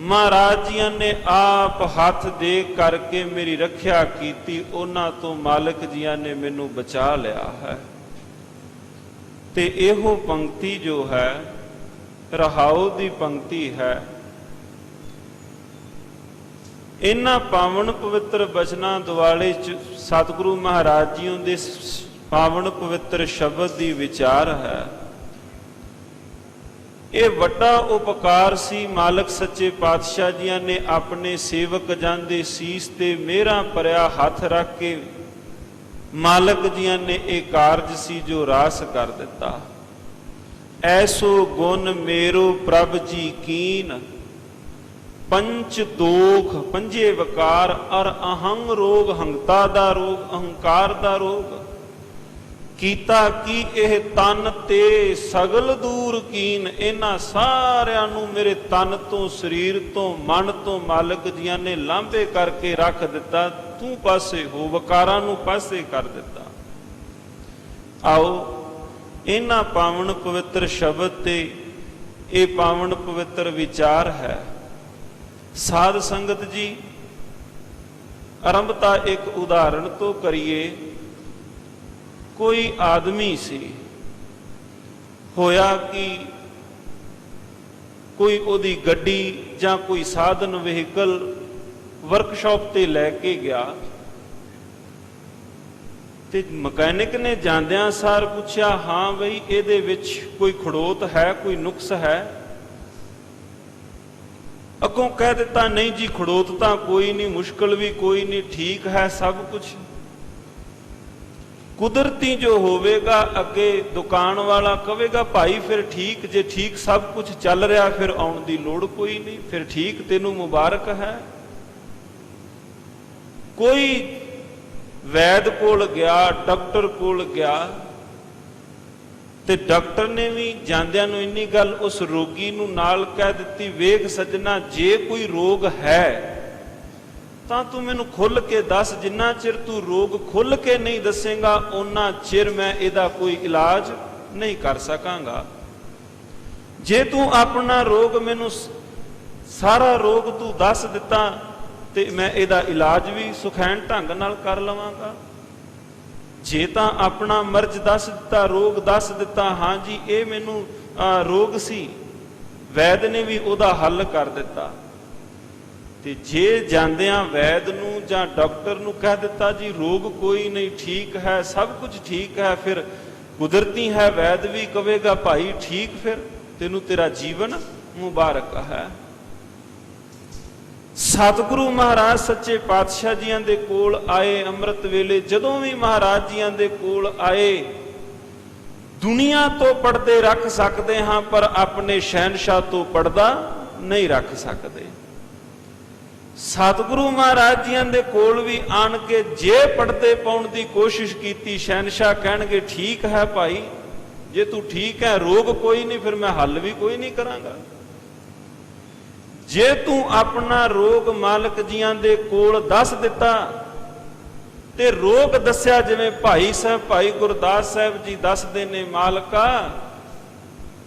ਮਹਾਰਾਜ ਜੀਆਂ ਨੇ ਆਪ ਹੱਥ ਦੇ ਕਰਕੇ ਮੇਰੀ ਰੱਖਿਆ ਕੀਤੀ। ਉਹਨਾਂ ਤੋਂ ਮਾਲਕ ਜੀਆਂ ਨੇ ਮੈਨੂੰ ਬਚਾ ਲਿਆ ਹੈ। ਤੇ ਇਹੋ ਪੰਕਤੀ ਜੋ ਹੈ ਰਹਾਉ ਦੀ ਪੰਕਤੀ ਹੈ। ਇਹਨਾਂ ਪਾਵਨ ਪਵਿੱਤਰ ਬਚਨਾਂ ਦੁਆਲੇ ਚ ਸਤਿਗੁਰੂ ਮਹਾਰਾਜ ਜੀਓ ਦੇ ਪਾਵਨ ਪਵਿੱਤਰ ਸ਼ਬਦ ਦੀ ਵਿਚਾਰ ਹੈ। ਇਹ ਵੱਡਾ ਉਪਕਾਰ ਸੀ ਮਾਲਕ ਸੱਚੇ ਪਾਤਸ਼ਾਹ ਜੀਆਂ ਨੇ ਆਪਣੇ ਸੇਵਕ ਜਨ ਦੇ ਸੀਸ ਤੇ ਮਿਹਰਾਂ ਭਰਿਆ ਹੱਥ ਰੱਖ ਕੇ ਮਾਲਕ ਜੀਆਂ ਨੇ ਇਹ ਕਾਰਜ ਸੀ ਜੋ ਰਾਸ ਕਰ ਦਿੱਤਾ। ਐਸੋ ਗੁਣ ਮੇਰੋ ਪ੍ਰਭ ਜੀ ਕੀਨ, ਪੰਚ ਦੋਖ ਪੰਜੇ ਵਕਾਰ ਅਰ ਅਹੰਗ ਰੋਗ, ਹੰਗਤਾ ਦਾ ਰੋਗ, ਅਹੰਕਾਰ ਦਾ ਰੋਗ, ਕੀਤਾ ਕੀ ਇਹ ਤਨ ਤੇ ਸਗਲ ਦੂਰ ਕੀਨ। ਇਹਨਾਂ ਸਾਰਿਆਂ ਨੂੰ ਮੇਰੇ ਤਨ ਤੋਂ, ਸਰੀਰ ਤੋਂ, ਮਨ ਤੋਂ ਮਾਲਕ ਜੀਆਂ ਨੇ ਲਾਂਭੇ ਕਰਕੇ ਰੱਖ ਦਿੱਤਾ। ਤੂੰ ਪਾਸੇ ਹੋ, ਵਕਾਰਾਂ ਨੂੰ ਪਾਸੇ ਕਰ ਦਿੱਤਾ। ਆਓ ਇਹਨਾਂ ਪਾਵਨ ਪਵਿੱਤਰ ਸ਼ਬਦ ਤੇ ਇਹ ਪਾਵਨ ਪਵਿੱਤਰ ਵਿਚਾਰ ਹੈ। ਸਾਧ ਸੰਗਤ ਜੀ, ਆਰੰਭਤਾ ਇੱਕ ਉਦਾਹਰਣ ਤੋਂ ਕਰੀਏ। ਕੋਈ ਆਦਮੀ ਸੀ, ਹੋਇਆ ਕਿ ਕੋਈ ਉਹਦੀ ਗੱਡੀ ਜਾਂ ਕੋਈ ਸਾਧਨ ਵਹੀਕਲ ਵਰਕਸ਼ਾਪ ਤੇ ਲੈ ਕੇ ਗਿਆ ਤੇ ਮਕੈਨਿਕ ਨੇ ਜਾਂਦਿਆਂ ਸਾਰ ਪੁੱਛਿਆ, ਹਾਂ ਬਈ ਇਹਦੇ ਵਿੱਚ ਕੋਈ ਖੜੋਤ ਹੈ, ਕੋਈ ਨੁਕਸ ਹੈ? ਅੱਗੋਂ ਕਹਿ ਦਿੱਤਾ, ਨਹੀਂ ਜੀ ਖੜੋਤ ਤਾਂ ਕੋਈ ਨਹੀਂ, ਮੁਸ਼ਕਲ ਵੀ ਕੋਈ ਨਹੀਂ, ਠੀਕ ਹੈ ਸਭ ਕੁਝ। ਕੁਦਰਤੀ ਜੋ ਹੋਵੇਗਾ, ਅੱਗੇ ਦੁਕਾਨ ਵਾਲਾ ਕਹੇਗਾ ਭਾਈ ਫਿਰ ਠੀਕ, ਜੇ ਠੀਕ ਸਭ ਕੁਝ ਚੱਲ ਰਿਹਾ ਫਿਰ ਆਉਣ ਦੀ ਲੋੜ ਕੋਈ ਨਹੀਂ, ਫਿਰ ਠੀਕ, ਤੈਨੂੰ ਮੁਬਾਰਕ ਹੈ। ਕੋਈ ਵੈਦ ਕੋਲ ਗਿਆ, ਡਾਕਟਰ ਕੋਲ ਗਿਆ ਤੇ ਡਾਕਟਰ ਨੇ ਵੀ ਜਾਂਦਿਆਂ ਨੂੰ ਇੰਨੀ ਗੱਲ ਉਸ ਰੋਗੀ ਨੂੰ ਨਾਲ ਕਹਿ ਦਿੱਤੀ, ਵੇਖ ਸੱਜਣਾ, ਜੇ ਕੋਈ ਰੋਗ ਹੈ ਤਾਂ ਤੂੰ ਮੈਨੂੰ ਖੁੱਲ ਕੇ ਦੱਸ। ਜਿੰਨਾ ਚਿਰ ਤੂੰ ਰੋਗ ਖੁੱਲ ਕੇ ਨਹੀਂ ਦੱਸੇਗਾ ਓਨਾ ਚਿਰ ਮੈਂ ਇਹਦਾ ਕੋਈ ਇਲਾਜ ਨਹੀਂ ਕਰ ਸਕਾਂਗਾ। ਜੇ ਤੂੰ ਆਪਣਾ ਰੋਗ ਮੈਨੂੰ ਸਾਰਾ ਰੋਗ ਤੂੰ ਦੱਸ ਦਿੱਤਾ ਤੇ ਮੈਂ ਇਹਦਾ ਇਲਾਜ ਵੀ ਸੁਖੈਨ ਢੰਗ ਨਾਲ ਕਰ ਲਵਾਂਗਾ। ਜੇ ਤਾਂ ਆਪਣਾ ਮਰਜ਼ ਦੱਸ ਦਿੱਤਾ, ਰੋਗ ਦੱਸ ਦਿੱਤਾ, ਹਾਂ ਜੀ ਇਹ ਮੈਨੂੰ ਰੋਗ ਸੀ, ਵੈਦ ਨੇ ਵੀ ਉਹਦਾ ਹੱਲ ਕਰ ਦਿੱਤਾ। ਤੇ ਜੇ ਜਾਂਦਿਆਂ ਵੈਦ ਨੂੰ ਜਾਂ ਡਾਕਟਰ ਨੂੰ ਕਹਿ ਦਿੱਤਾ ਜੀ ਰੋਗ ਕੋਈ ਨਹੀਂ, ਠੀਕ ਹੈ, ਸਭ ਕੁਝ ਠੀਕ ਹੈ, ਫਿਰ ਕੁਦਰਤੀ ਹੈ, ਵੈਦ ਵੀ ਕਹੇਗਾ ਭਾਈ ਠੀਕ, ਫਿਰ ਤੈਨੂੰ ਤੇਰਾ ਜੀਵਨ ਮੁਬਾਰਕ ਹੈ। ਸਤਿਗੁਰੂ ਮਹਾਰਾਜ ਸੱਚੇ ਪਾਤਸ਼ਾਹ ਜੀਆਂ ਦੇ ਕੋਲ ਆਏ ਅੰਮ੍ਰਿਤ ਵੇਲੇ, ਜਦੋਂ ਵੀ ਮਹਾਰਾਜ ਜੀਆਂ ਦੇ ਕੋਲ ਆਏ, ਦੁਨੀਆ ਤੋਂ ਪਰਦੇ ਰੱਖ ਸਕਦੇ ਹਾਂ ਪਰ ਆਪਣੇ ਸ਼ਹਿਨशाह ਤੋਂ ਪਰਦਾ ਨਹੀਂ ਰੱਖ ਸਕਦੇ। ਸਤਿਗੁਰੂ ਮਹਾਰਾਜ ਜੀਆਂ ਦੇ ਕੋਲ ਵੀ ਆਣ ਕੇ ਜੇ ਪਰਦੇ ਪਾਉਣ ਦੀ ਕੋਸ਼ਿਸ਼ ਕੀਤੀ, ਸ਼ਹਿਨशाह ਕਹਿਣਗੇ ਠੀਕ ਹੈ ਭਾਈ, ਜੇ ਤੂੰ ਠੀਕ ਹੈ, ਰੋਗ ਕੋਈ ਨਹੀਂ, ਫਿਰ ਮੈਂ ਹੱਲ ਵੀ ਕੋਈ ਨਹੀਂ ਕਰਾਂਗਾ। ਜੇ ਤੂੰ ਆਪਣਾ ਰੋਗ ਮਾਲਕ ਜੀਆਂ ਦੇ ਕੋਲ ਦੱਸ ਦਿੱਤਾ ਤੇ ਰੋਗ ਦੱਸਿਆ ਜਿਵੇਂ ਭਾਈ ਸਾਹਿਬ, ਭਾਈ ਗੁਰਦਾਸ ਸਾਹਿਬ ਜੀ ਦੱਸਦੇ ਨੇ, ਮਾਲਕਾ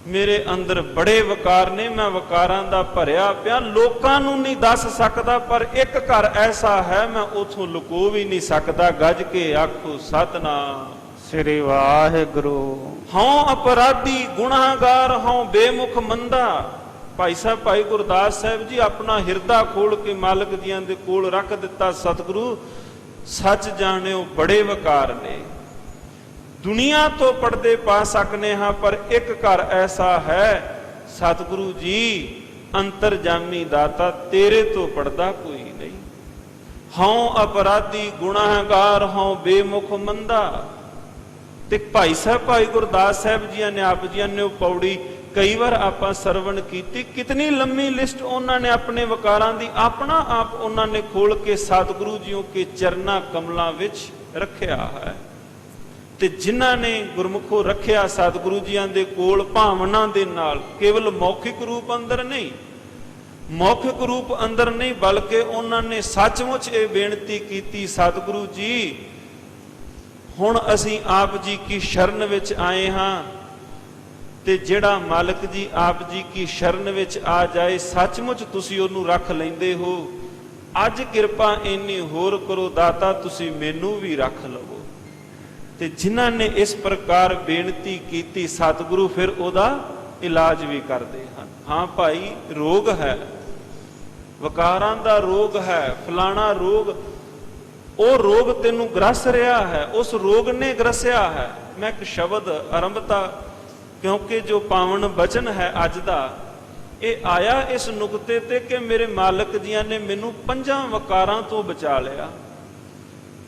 ਮੇਰੇ ਅੰਦਰ ਬੜੇ ਵਕਾਰ ਨੇ, ਮੈਂ ਵਕਾਰਾਂ ਦਾ ਭਰਿਆ ਪਿਆ, ਲੋਕਾਂ ਨੂੰ ਨਹੀਂ ਦੱਸ ਸਕਦਾ, ਪਰ ਇੱਕ ਘਰ ਐਸਾ ਹੈ ਮੈਂ ਉਥੋਂ ਲੁਕੋ ਵੀ ਨਹੀਂ ਸਕਦਾ। ਗੱਜ ਕੇ ਆਖੋ ਸਤਨਾਮ ਸ੍ਰੀ ਵਾਹਿਗੁਰੂ। ਹਉ ਅਪਰਾਧੀ ਗੁਨਾਹਗਾਰ, ਹਉ ਬੇਮੁਖ ਮੰਦਾ। ਭਾਈ ਸਾਹਿਬ, ਭਾਈ ਗੁਰਦਾਸ ਸਾਹਿਬ ਜੀ ਆਪਣਾ ਹਿਰਦਾ ਖੋਲ ਕੇ ਮਾਲਕ ਜੀਆਂ ਦੇ ਕੋਲ ਰੱਖ ਦਿੱਤਾ। ਸਤਿਗੁਰੂ ਸੱਚ ਜਾਣਿਓ ਬੜੇ ਵਕਾਰ ਨੇ, ਦੁਨੀਆ ਤੋਂ ਪਰਦੇ ਪਾ ਸਕਨੇ ਹਾਂ, ਪਰ ਇੱਕ ਘਰ ਐਸਾ ਹੈ ਸਤਿਗੁਰੂ ਜੀ ਅੰਤਰਜਾਮੀ ਦਾਤਾ, ਤੇਰੇ ਤੋਂ ਪਰਦਾ ਕੋਈ ਨਹੀਂ। ਹਉ ਅਪਰਾਧੀ ਗੁਨਾਹਗਾਰ, ਹਉ ਬੇਮੁਖ ਮੰਦਾ। ਤੇ ਭਾਈ ਸਾਹਿਬ, ਭਾਈ ਗੁਰਦਾਸ ਸਾਹਿਬ ਜੀਆਂ ਨੇ ਆਪ ਜੀਆਂ ਨੇ ਉਹ ਪੌੜੀ ਕਈ ਵਾਰ ਆਪਾਂ ਸਰਵਣ ਕੀਤੀ, ਕਿਤਨੀ ਲੰਮੀ ਲਿਸਟ ਉਹਨਾਂ ਨੇ ਆਪਣੇ ਵਕਾਰਾਂ ਦੀ ਆਪਣਾ ਆਪ ਉਹਨਾਂ ਨੇ ਖੋਲ ਕੇ ਸਤਿਗੁਰੂ ਜੀਓ ਕੇ ਚਰਨਾਂ ਕਮਲਾਂ ਵਿੱਚ ਰੱਖਿਆ ਹੈ। ਤੇ ਜਿਨ੍ਹਾਂ ਨੇ ਗੁਰਮੁਖੋ ਰੱਖਿਆ ਸਤਿਗੁਰੂ ਜੀਆਂ ਦੇ ਕੋਲ ਭਾਵਨਾ ਦੇ ਨਾਲ, ਕੇਵਲ ਮੌਖਿਕ ਰੂਪ ਅੰਦਰ ਨਹੀਂ, ਮੌਖਿਕ ਰੂਪ ਅੰਦਰ ਨਹੀਂ, ਬਲਕਿ ਉਹਨਾਂ ਨੇ ਸੱਚਮੁੱਚ ਇਹ ਬੇਨਤੀ ਕੀਤੀ, ਸਤਿਗੁਰੂ ਜੀ ਹੁਣ ਅਸੀਂ ਆਪ ਜੀ ਕੀ ਸ਼ਰਨ ਵਿੱਚ ਆਏ ਹਾਂ, ਤੇ ਜਿਹੜਾ ਮਾਲਕ ਜੀ ਆਪ ਜੀ ਕੀ ਸ਼ਰਨ ਵਿੱਚ ਆ ਜਾਏ, ਸੱਚਮੁੱਚ ਤੁਸੀਂ ਉਹਨੂੰ ਰੱਖ ਲੈਂਦੇ ਹੋ। ਅੱਜ ਕਿਰਪਾ ਇੰਨੀ ਹੋਰ ਕਰੋ ਦਾਤਾ, ਤੁਸੀਂ ਮੈਨੂੰ ਵੀ ਰੱਖ ਲਵੋ। ਤੇ ਜਿਨ੍ਹਾਂ ਨੇ ਇਸ ਪ੍ਰਕਾਰ ਬੇਨਤੀ ਕੀਤੀ, ਸਤਿਗੁਰੂ ਫਿਰ ਉਹਦਾ ਇਲਾਜ ਵੀ ਕਰਦੇ ਹਨ। ਹਾਂ ਭਾਈ ਰੋਗ ਹੈ, ਵਿਕਾਰਾਂ ਦਾ ਰੋਗ ਹੈ, ਫਲਾਣਾ ਰੋਗ, ਉਹ ਰੋਗ ਤੈਨੂੰ ਗ੍ਰਸ ਰਿਹਾ ਹੈ, ਉਸ ਰੋਗ ਨੇ ਗ੍ਰਸਿਆ ਹੈ। ਮੈਂ ਇੱਕ ਸ਼ਬਦ ਆਰੰਭਤਾ, ਕਿਉਂਕਿ ਜੋ ਪਾਵਨ ਬਚਨ ਹੈ ਅੱਜ ਦਾ, ਇਹ ਆਇਆ ਇਸ ਨੁਕਤੇ ਤੇ ਕਿ ਮੇਰੇ ਮਾਲਕ ਜੀਆਂ ਨੇ ਮੈਨੂੰ 5 ਵਿਕਾਰਾਂ ਤੋਂ ਬਚਾ ਲਿਆ।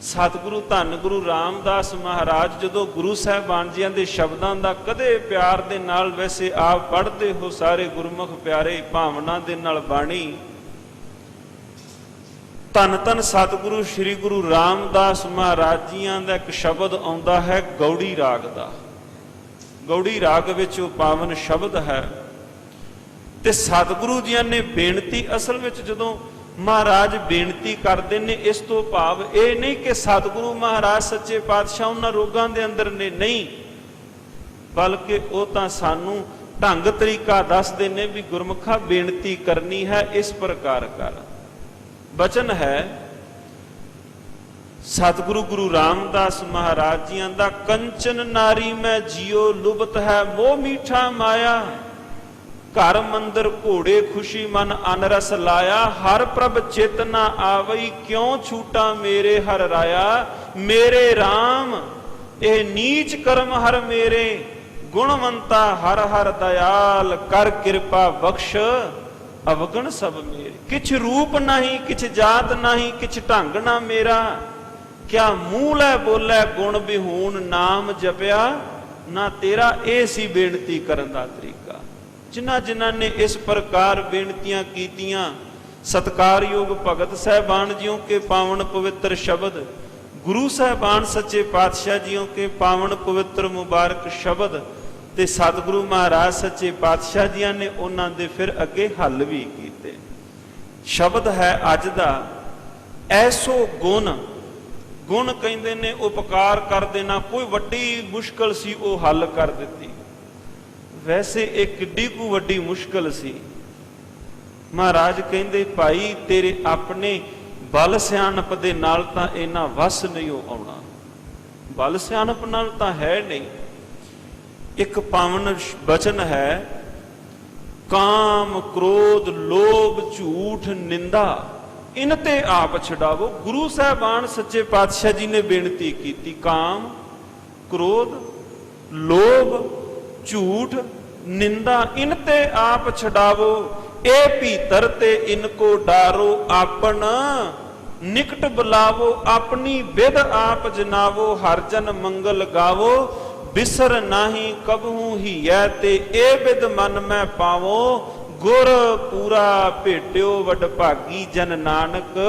ਸਤਿਗੁਰੂ ਧੰਨ ਗੁਰੂ ਰਾਮਦਾਸ ਮਹਾਰਾਜ ਜਦੋਂ ਗੁਰੂ ਸਾਹਿਬਾਨ ਜੀਆਂ ਦੇ ਸ਼ਬਦਾਂ ਦਾ ਕਦੇ ਪਿਆਰ ਦੇ ਨਾਲ, ਵੈਸੇ ਆਪ ਪੜ੍ਹਦੇ ਹੋ ਸਾਰੇ ਗੁਰਮੁਖ ਪਿਆਰੇ, ਭਾਵਨਾ ਦੇ ਨਾਲ ਬਾਣੀ, ਧੰਨ ਧੰਨ ਸਤਿਗੁਰੂ ਸ੍ਰੀ ਗੁਰੂ ਰਾਮਦਾਸ ਮਹਾਰਾਜ ਜੀਆਂ ਦਾ ਇੱਕ ਸ਼ਬਦ ਆਉਂਦਾ ਹੈ ਗੌੜੀ ਰਾਗ ਦਾ। ਗੌੜੀ ਰਾਗ ਵਿੱਚ ਉਹ ਪਾਵਨ ਸ਼ਬਦ ਹੈ ਤੇ ਸਤਿਗੁਰੂ ਜੀਆਂ ਨੇ ਬੇਨਤੀ, ਅਸਲ ਵਿੱਚ ਜਦੋਂ ਮਹਾਰਾਜ ਬੇਨਤੀ ਕਰਦੇ ਨੇ, ਇਸ ਤੋਂ ਭਾਵ ਇਹ ਨਹੀਂ ਕਿ ਸਤਿਗੁਰੂ ਮਹਾਰਾਜ ਸੱਚੇ ਪਾਤਸ਼ਾਹ ਉਹਨਾਂ ਰੋਗਾਂ ਦੇ ਅੰਦਰ ਨੇ, ਨਹੀਂ, ਬਲਕਿ ਉਹ ਤਾਂ ਸਾਨੂੰ ਢੰਗ ਤਰੀਕਾ ਦੱਸਦੇ ਨੇ ਵੀ ਗੁਰਮੁਖਾ ਬੇਨਤੀ ਕਰਨੀ ਹੈ ਇਸ ਪ੍ਰਕਾਰ ਕਰ। ਬਚਨ ਹੈ ਸਤਿਗੁਰੂ ਗੁਰੂ ਰਾਮਦਾਸ ਮਹਾਰਾਜ ਜੀਆਂ ਦਾ, ਕੰਚਨ ਨਾਰੀ ਮੈਂ ਜੀਓ ਲੁਬਤ ਹੈ ਮੋਹ ਮੀਠਾ ਮਾਇਆ, ਘਰ ਮੰਦਰ ਘੋੜੇ ਖੁਸ਼ੀ ਮਨ ਅਨਰਸ ਲਾਇਆ, ਹਰ ਪ੍ਰਭ ਚਿਤ ਨਾ ਆਵਈ ਕਿਉਂ ਛੂਟਾ ਮੇਰੇ ਹਰ ਰਾਇਆ, ਮੇਰੇ RAM ਇਹ ਨੀਚ ਕਰਮ ਹਰ ਮੇਰੇ, ਗੁਣਵੰਤਾ ਹਰ ਹਰ ਦਇਆਲ, ਕਰ ਕਿਰਪਾ ਬਖਸ਼ ਅਵਗਣ ਸਭ ਮੇਰੇ, ਕਿਛ ਰੂਪ ਨਹੀਂ ਕਿਛ ਜਾਤ ਨਹੀਂ ਕਿਛ ਢੰਗ ਨਾ ਮੇਰਾ, ਕਿਆ ਮੂੰਹ ਲੈ ਬੋਲੇ ਗੁਣ ਬਿਹੂਨ ਨਾਮ ਜਪਿਆ ਨਾ ਤੇਰਾ। ਇਹ ਸੀ ਬੇਨਤੀ ਕਰਨ ਦਾ ਤਰੀਕਾ। ਜਿਨ੍ਹਾਂ ਜਿਨ੍ਹਾਂ ਨੇ ਇਸ ਪ੍ਰਕਾਰ ਬੇਨਤੀਆਂ ਕੀਤੀਆਂ, ਸਤਿਕਾਰਯੋਗ ਭਗਤ ਸਾਹਿਬਾਨ ਜੀਓ ਕੇ ਪਾਵਨ ਪਵਿੱਤਰ ਸ਼ਬਦ, ਗੁਰੂ ਸਾਹਿਬਾਨ ਸੱਚੇ ਪਾਤਸ਼ਾਹ ਜੀਓ ਕੇ ਪਾਵਨ ਪਵਿੱਤਰ ਮੁਬਾਰਕ ਸ਼ਬਦ, ਤੇ ਸਤਿਗੁਰੂ ਮਹਾਰਾਜ ਸੱਚੇ ਪਾਤਸ਼ਾਹ ਜੀਆਂ ਨੇ ਉਹਨਾਂ ਦੇ ਫਿਰ ਅੱਗੇ ਹੱਲ ਵੀ ਕੀਤੇ। ਸ਼ਬਦ ਹੈ ਅੱਜ ਦਾ, ਐਸੋ ਗੁਣ, ਗੁਣ ਕਹਿੰਦੇ ਨੇ ਉਪਕਾਰ ਕਰ ਦੇਣਾ, ਕੋਈ ਵੱਡੀ ਮੁਸ਼ਕਲ ਸੀ ਉਹ ਹੱਲ ਕਰ ਦਿੱਤੀ। ਵੈਸੇ ਇਹ ਕਿੱਡੀ ਕੁ ਵੱਡੀ ਮੁਸ਼ਕਲ ਸੀ। ਮਹਾਰਾਜ ਕਹਿੰਦੇ ਭਾਈ ਤੇਰੇ ਆਪਣੇ ਬਲ ਸਿਆਣਪ ਦੇ ਨਾਲ ਤਾਂ ਇਹਨਾਂ ਵਸ ਨਹੀਂ ਆਉਣਾ, ਬਲ ਸਿਆਣਪ ਨਾਲ ਤਾਂ ਹੈ ਨਹੀਂ। ਇੱਕ ਪਾਵਨ ਬਚਨ ਹੈ, ਕਾਮ ਕ੍ਰੋਧ ਲੋਭ ਝੂਠ ਨਿੰਦਾ ਇਨ ਤੇ ਆਪ ਛਡਾਵੋ। ਗੁਰੂ ਸਾਹਿਬਾਨ ਸੱਚੇ ਪਾਤਸ਼ਾਹ ਜੀ ਨੇ ਬੇਨਤੀ ਕੀਤੀ, ਕਾਮ ਕ੍ਰੋਧ ਲੋਭ ਝੂਠ ਨਿੰਦਾ ਇਨ ਤੇ ਆਪ ਛਡਾਵੋ, ਇਹ ਭੀਤਰ ਤੇ ਇਨਕੋ ਡਾਰੋ, ਆਪਨ ਨਿਕਟ ਬੁਲਾਵੋ, ਆਪਣੀ ਵਿਦ ਆਪ ਜਨਾਵੋ, ਹਰ ਜਨ ਮੰਗਲ ਗਾਵੋ, ਬਿਸਰ ਨਾਹੀ ਕਬਹੂ ਹੀਐ ਤੇ ਇਹ ਵਿਦ ਮਨ ਮੈਂ ਪਾਵੋ, ਗੁਰ ਪੂਰਾ ਭੇਟਿਓ ਵਡ ਭਾਗੀ ਜਨ ਨਾਨਕ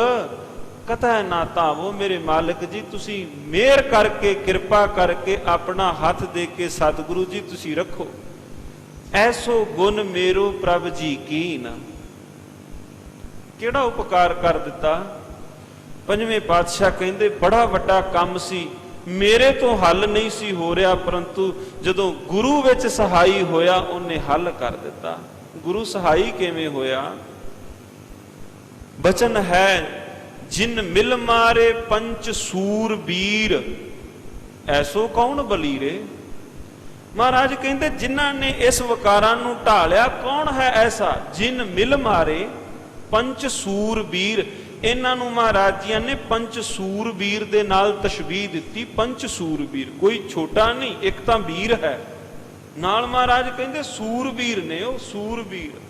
ਕਤੈ ਨਾ ਧਾਵੋ। ਮੇਰੇ ਮਾਲਕ ਜੀ ਤੁਸੀਂ ਮਿਹਰ ਕਰਕੇ ਕਿਰਪਾ ਕਰਕੇ ਆਪਣਾ ਹੱਥ ਦੇ ਕੇ ਸਤਿਗੁਰੂ ਜੀ ਤੁਸੀਂ ਰੱਖੋ, ਐਸੋ ਗੁਣ ਮੇਰੋ ਪ੍ਰਭ ਜੀ ਕੀਨ। ਕਿਹੜਾ ਉਪਕਾਰ ਕਰ ਦਿੱਤਾ। ਪੰਜਵੇਂ ਪਾਤਸ਼ਾਹ ਕਹਿੰਦੇ ਬੜਾ ਵੱਡਾ ਕੰਮ ਸੀ, ਮੇਰੇ ਤੋਂ ਹੱਲ ਨਹੀਂ ਸੀ ਹੋ ਰਿਹਾ, ਪਰੰਤੂ ਜਦੋਂ ਗੁਰੂ ਵਿੱਚ ਸਹਾਈ ਹੋਇਆ ਉਹਨੇ ਹੱਲ ਕਰ ਦਿੱਤਾ। ਗੁਰੂ ਸਹਾਈ ਕਿਵੇਂ ਹੋਇਆ। ਬਚਨ ਹੈ, ਜਿਨ ਮਿਲ ਮਾਰੇ ਪੰਚ ਸੂਰ ਵੀਰ ਐਸੋ ਕੌਣ ਬਲੀਰੇ। ਮਹਾਰਾਜ ਕਹਿੰਦੇ ਜਿਨ੍ਹਾਂ ਨੇ ਇਸ ਵਿਕਾਰਾਂ ਨੂੰ ਢਾਲਿਆ, ਕੌਣ ਹੈ ਐਸਾ। ਜਿਨ ਮਿਲ ਮਾਰੇ ਪੰਚ ਸੂਰ ਵੀਰ, ਇਹਨਾਂ ਨੂੰ ਮਹਾਰਾਜ ਜੀਆਂ ਨੇ ਪੰਚ ਸੂਰ ਵੀਰ ਦੇ ਨਾਲ ਤਸ਼ਬੀਹ ਦਿੱਤੀ। ਪੰਚ ਸੂਰ ਵੀਰ ਕੋਈ ਛੋਟਾ ਨਹੀਂ, ਇੱਕ ਤਾਂ ਵੀਰ ਹੈ, ਨਾਲ ਮਹਾਰਾਜ ਕਹਿੰਦੇ ਸੂਰਬੀਰ ਨੇ ਉਹ ਸੂਰਬੀਰ।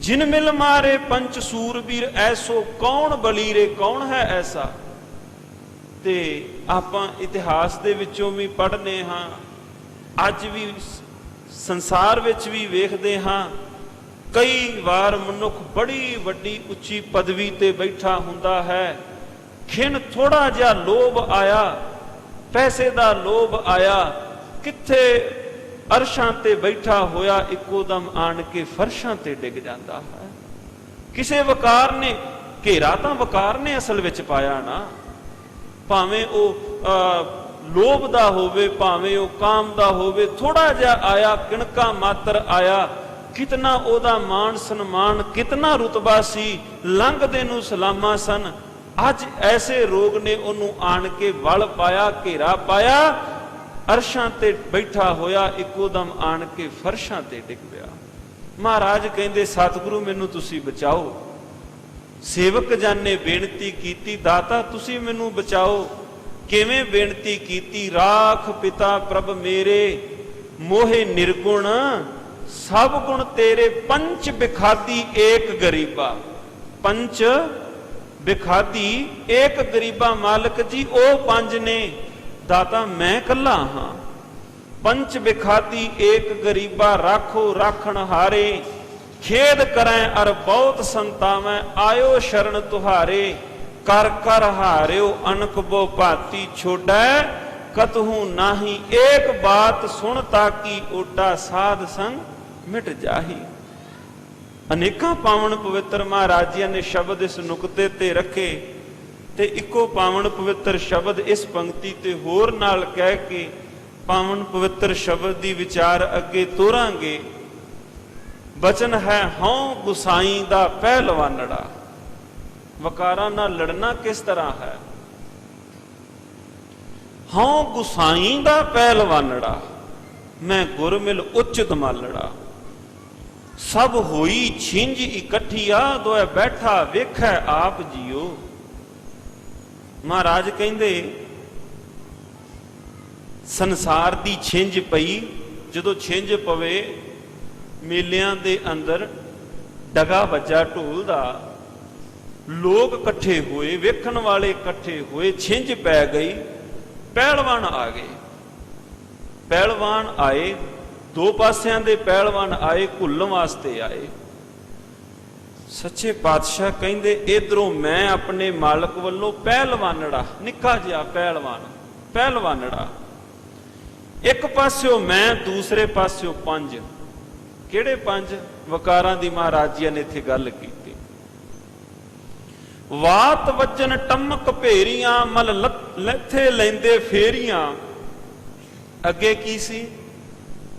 ਜਿਨ ਮਿਲ ਮਾਰੇ ਪੰਚ ਸੂਰਬੀਰ ਐਸੋ ਕੌਣ ਬਲੀਰੇ, ਕੌਣ ਹੈ ਐਸਾ। ਤੇ ਆਪਾਂ ਇਤਿਹਾਸ ਦੇ ਵਿੱਚੋਂ ਵੀ ਪੜ੍ਹਨੇ ਹਾਂ, ਅੱਜ ਵੀ ਸੰਸਾਰ ਵਿੱਚ ਵੀ ਵੇਖਦੇ ਹਾਂ, ਕਈ ਵਾਰ ਮਨੁੱਖ ਬੜੀ ਵੱਡੀ ਉੱਚੀ ਪਦਵੀ ਤੇ ਬੈਠਾ ਹੁੰਦਾ ਹੈ, ਖਿਣ ਥੋੜਾ ਜਿਹਾ ਲੋਭ ਆਇਆ, ਪੈਸੇ ਦਾ ਲੋਭ ਆਇਆ, ਕਿੱਥੇ ਅਰਸ਼ਾਂ ਤੇ ਬੈਠਾ ਹੋਇਆ ਇੱਕੋ ਦਮ ਆਣ ਕੇ ਫਰਸ਼ਾਂ ਤੇ ਡਿੱਗ ਜਾਂਦਾ ਹੈ। ਕਿਸੇ ਵਕਾਰ ਨੇ ਘੇਰਾ ਤਾਂ ਵਕਾਰ ਨੇ ਅਸਲ ਵਿੱਚ ਪਾਇਆ ਨਾ, ਭਾਵੇਂ ਉਹ ਲੋਭ ਦਾ ਹੋਵੇ ਭਾਵੇਂ ਉਹ ਕਾਮ ਦਾ ਹੋਵੇ, ਥੋੜਾ ਜਿਹਾ ਆਇਆ, ਕਿਣਕਾ ਮਾਤਰ ਆਇਆ, ਕਿਤਨਾ ਉਹਦਾ ਮਾਣ ਸਨਮਾਨ, ਕਿਤਨਾ ਰੁਤਬਾ ਸੀ, ਲੰਘਦੇ ਨੂੰ ਸਲਾਮਾਂ ਸਨ। ਅੱਜ ਐਸੇ ਰੋਗ ਨੇ ਉਹਨੂੰ ਆਣ ਕੇ ਵਲ ਪਾਇਆ, ਘੇਰਾ ਪਾਇਆ, ਅਰਸ਼ਾਂ ਤੇ ਬੈਠਾ ਹੋਇਆ ਇੱਕੋ ਦਮ ਆਣ ਕੇ ਫਰਸ਼ਾਂ ਤੇ ਡਿੱਗ ਪਿਆ। ਮਹਾਰਾਜ ਕਹਿੰਦੇ ਸਤਿਗੁਰੂ ਮੈਨੂੰ ਤੁਸੀਂ ਬਚਾਓ, ਸੇਵਕ ਜਨ ਨੇ ਬੇਨਤੀ ਕੀਤੀ, ਦਾਤਾ ਤੁਸੀਂ ਮੈਨੂੰ ਬਚਾਓ। ਕਿਵੇਂ ਬੇਨਤੀ ਕੀਤੀ? ਰਾਖ ਪਿਤਾ ਪ੍ਰਭ ਮੇਰੇ, ਮੋਹੇ ਨਿਰਗੁਣ ਸਭ ਗੁਣ ਤੇਰੇ, ਪੰਚ ਬਿਖਾਦੀ ਏਕ ਗਰੀਬਾ। ਪੰਚ ਬਿਖਾਦੀ ਏਕ ਗਰੀਬਾ, ਮਾਲਕ ਜੀ ਉਹ ਪੰਜ ਨੇ, ਦਾਤਾ ਮੈਂ ਕੱਲਾ ਹਾਂ। ਪੰਚ ਬਿਖਾਦੀ ਏਕ ਗਰੀਬਾ, ਰਾਖੋ ਰਾਖਣ ਹਾਰੇ, ਖੇਦ ਕਰੈ ਅਰ ਬਹੁਤ ਸੰਤਾਵੈ, ਆਇਓ ਸ਼ਰਨ ਤੁਹਾਰੇ। ਕਰ ਕਰ ਹਾਰਿਓ ਅਨਕ ਬੋ ਭਾਤੀ, ਛੋੜੈ ਕਤਹੂ ਨਾਹੀ, ਏਕ ਬਾਤ ਸੁਣ ਤਾਕੀ ਓਟਾ, ਸਾਧ ਸੰਗ ਮਿਟ ਜਾਹੀ। ਅਨੇਕਾਂ ਪਾਵਨ ਪਵਿੱਤਰ ਮਹਾਰਾਜਿਆਂ ਨੇ ਸ਼ਬਦ ਇਸ ਨੁਕਤੇ ਤੇ ਰੱਖੇ, ਤੇ ਇੱਕੋ ਪਾਵਨ ਪਵਿੱਤਰ ਸ਼ਬਦ ਇਸ ਪੰਕਤੀ ਤੇ ਹੋਰ ਨਾਲ ਕਹਿ ਕੇ ਪਾਵਨ ਪਵਿੱਤਰ ਸ਼ਬਦ ਦੀ ਵਿਚਾਰ ਅੱਗੇ ਤੋਰਾਂਗੇ। ਬਚਨ ਹੈ ਹਉ ਗੁਸਾਈ ਦਾ ਪਹਿਲਵਾਨੜਾ। ਵਕਾਰਾਂ ਨਾਲ ਲੜਨਾ ਕਿਸ ਤਰ੍ਹਾਂ ਹੈ? ਹਉ ਗੁਸਾਈ ਦਾ ਪਹਿਲਵਾਨੜਾ, ਮੈਂ ਗੁਰ ਮਿਲ ਉਚਿਤ ਮਾਲੜਾ। ਸਭ ਹੋਈ ਛਿੰਝ ਇਕੱਠੀਆ, ਦੋਏ ਬੈਠਾ ਵੇਖੈ ਆਪ ਜੀਓ। ਮਹਾਰਾਜ ਕਹਿੰਦੇ ਸੰਸਾਰ ਦੀ ਛਿੰਝ ਪਈ। ਜਦੋਂ ਛਿੰਝ ਪਵੇ, ਮੇਲਿਆਂ ਦੇ ਅੰਦਰ ਡਗਾ ਵੱਜਾ ਢੋਲ ਦਾ, ਲੋਕ ਇਕੱਠੇ ਹੋਏ, ਵੇਖਣ ਵਾਲੇ ਇਕੱਠੇ ਹੋਏ, ਛਿੰਝ ਪੈ ਗਈ, ਪਹਿਲਵਾਨ ਆ ਗਏ। ਪਹਿਲਵਾਨ ਆਏ, ਦੋ ਪਾਸਿਆਂ ਦੇ ਪਹਿਲਵਾਨ ਆਏ, ਘੁੱਲਣ ਵਾਸਤੇ ਆਏ। ਸੱਚੇ ਪਾਤਸ਼ਾਹ ਕਹਿੰਦੇ ਇਧਰੋਂ ਮੈਂ ਆਪਣੇ ਮਾਲਕ ਵੱਲੋਂ ਪਹਿਲਵਾਨੜਾ, ਨਿੱਕਾ ਜਿਹਾ ਪਹਿਲਵਾਨੜਾ। ਇੱਕ ਪਾਸਿਓ ਮੈਂ, ਦੂਸਰੇ ਪਾਸਿਓ ਪੰਜ। ਕਿਹੜੇ ਪੰਜ? ਵਕਾਰਾਂ ਦੀ ਮਹਾਰਾਜੀਆਂ ਨੇ ਇੱਥੇ ਗੱਲ ਕੀਤੀ। ਵਾਤ ਵੱਜਣ ਟਮਕ ਭੇਰੀਆਂ, ਮਲ ਲੱਥੇ ਲੈਂਦੇ ਫੇਰੀਆਂ। ਅੱਗੇ ਕੀ ਸੀ?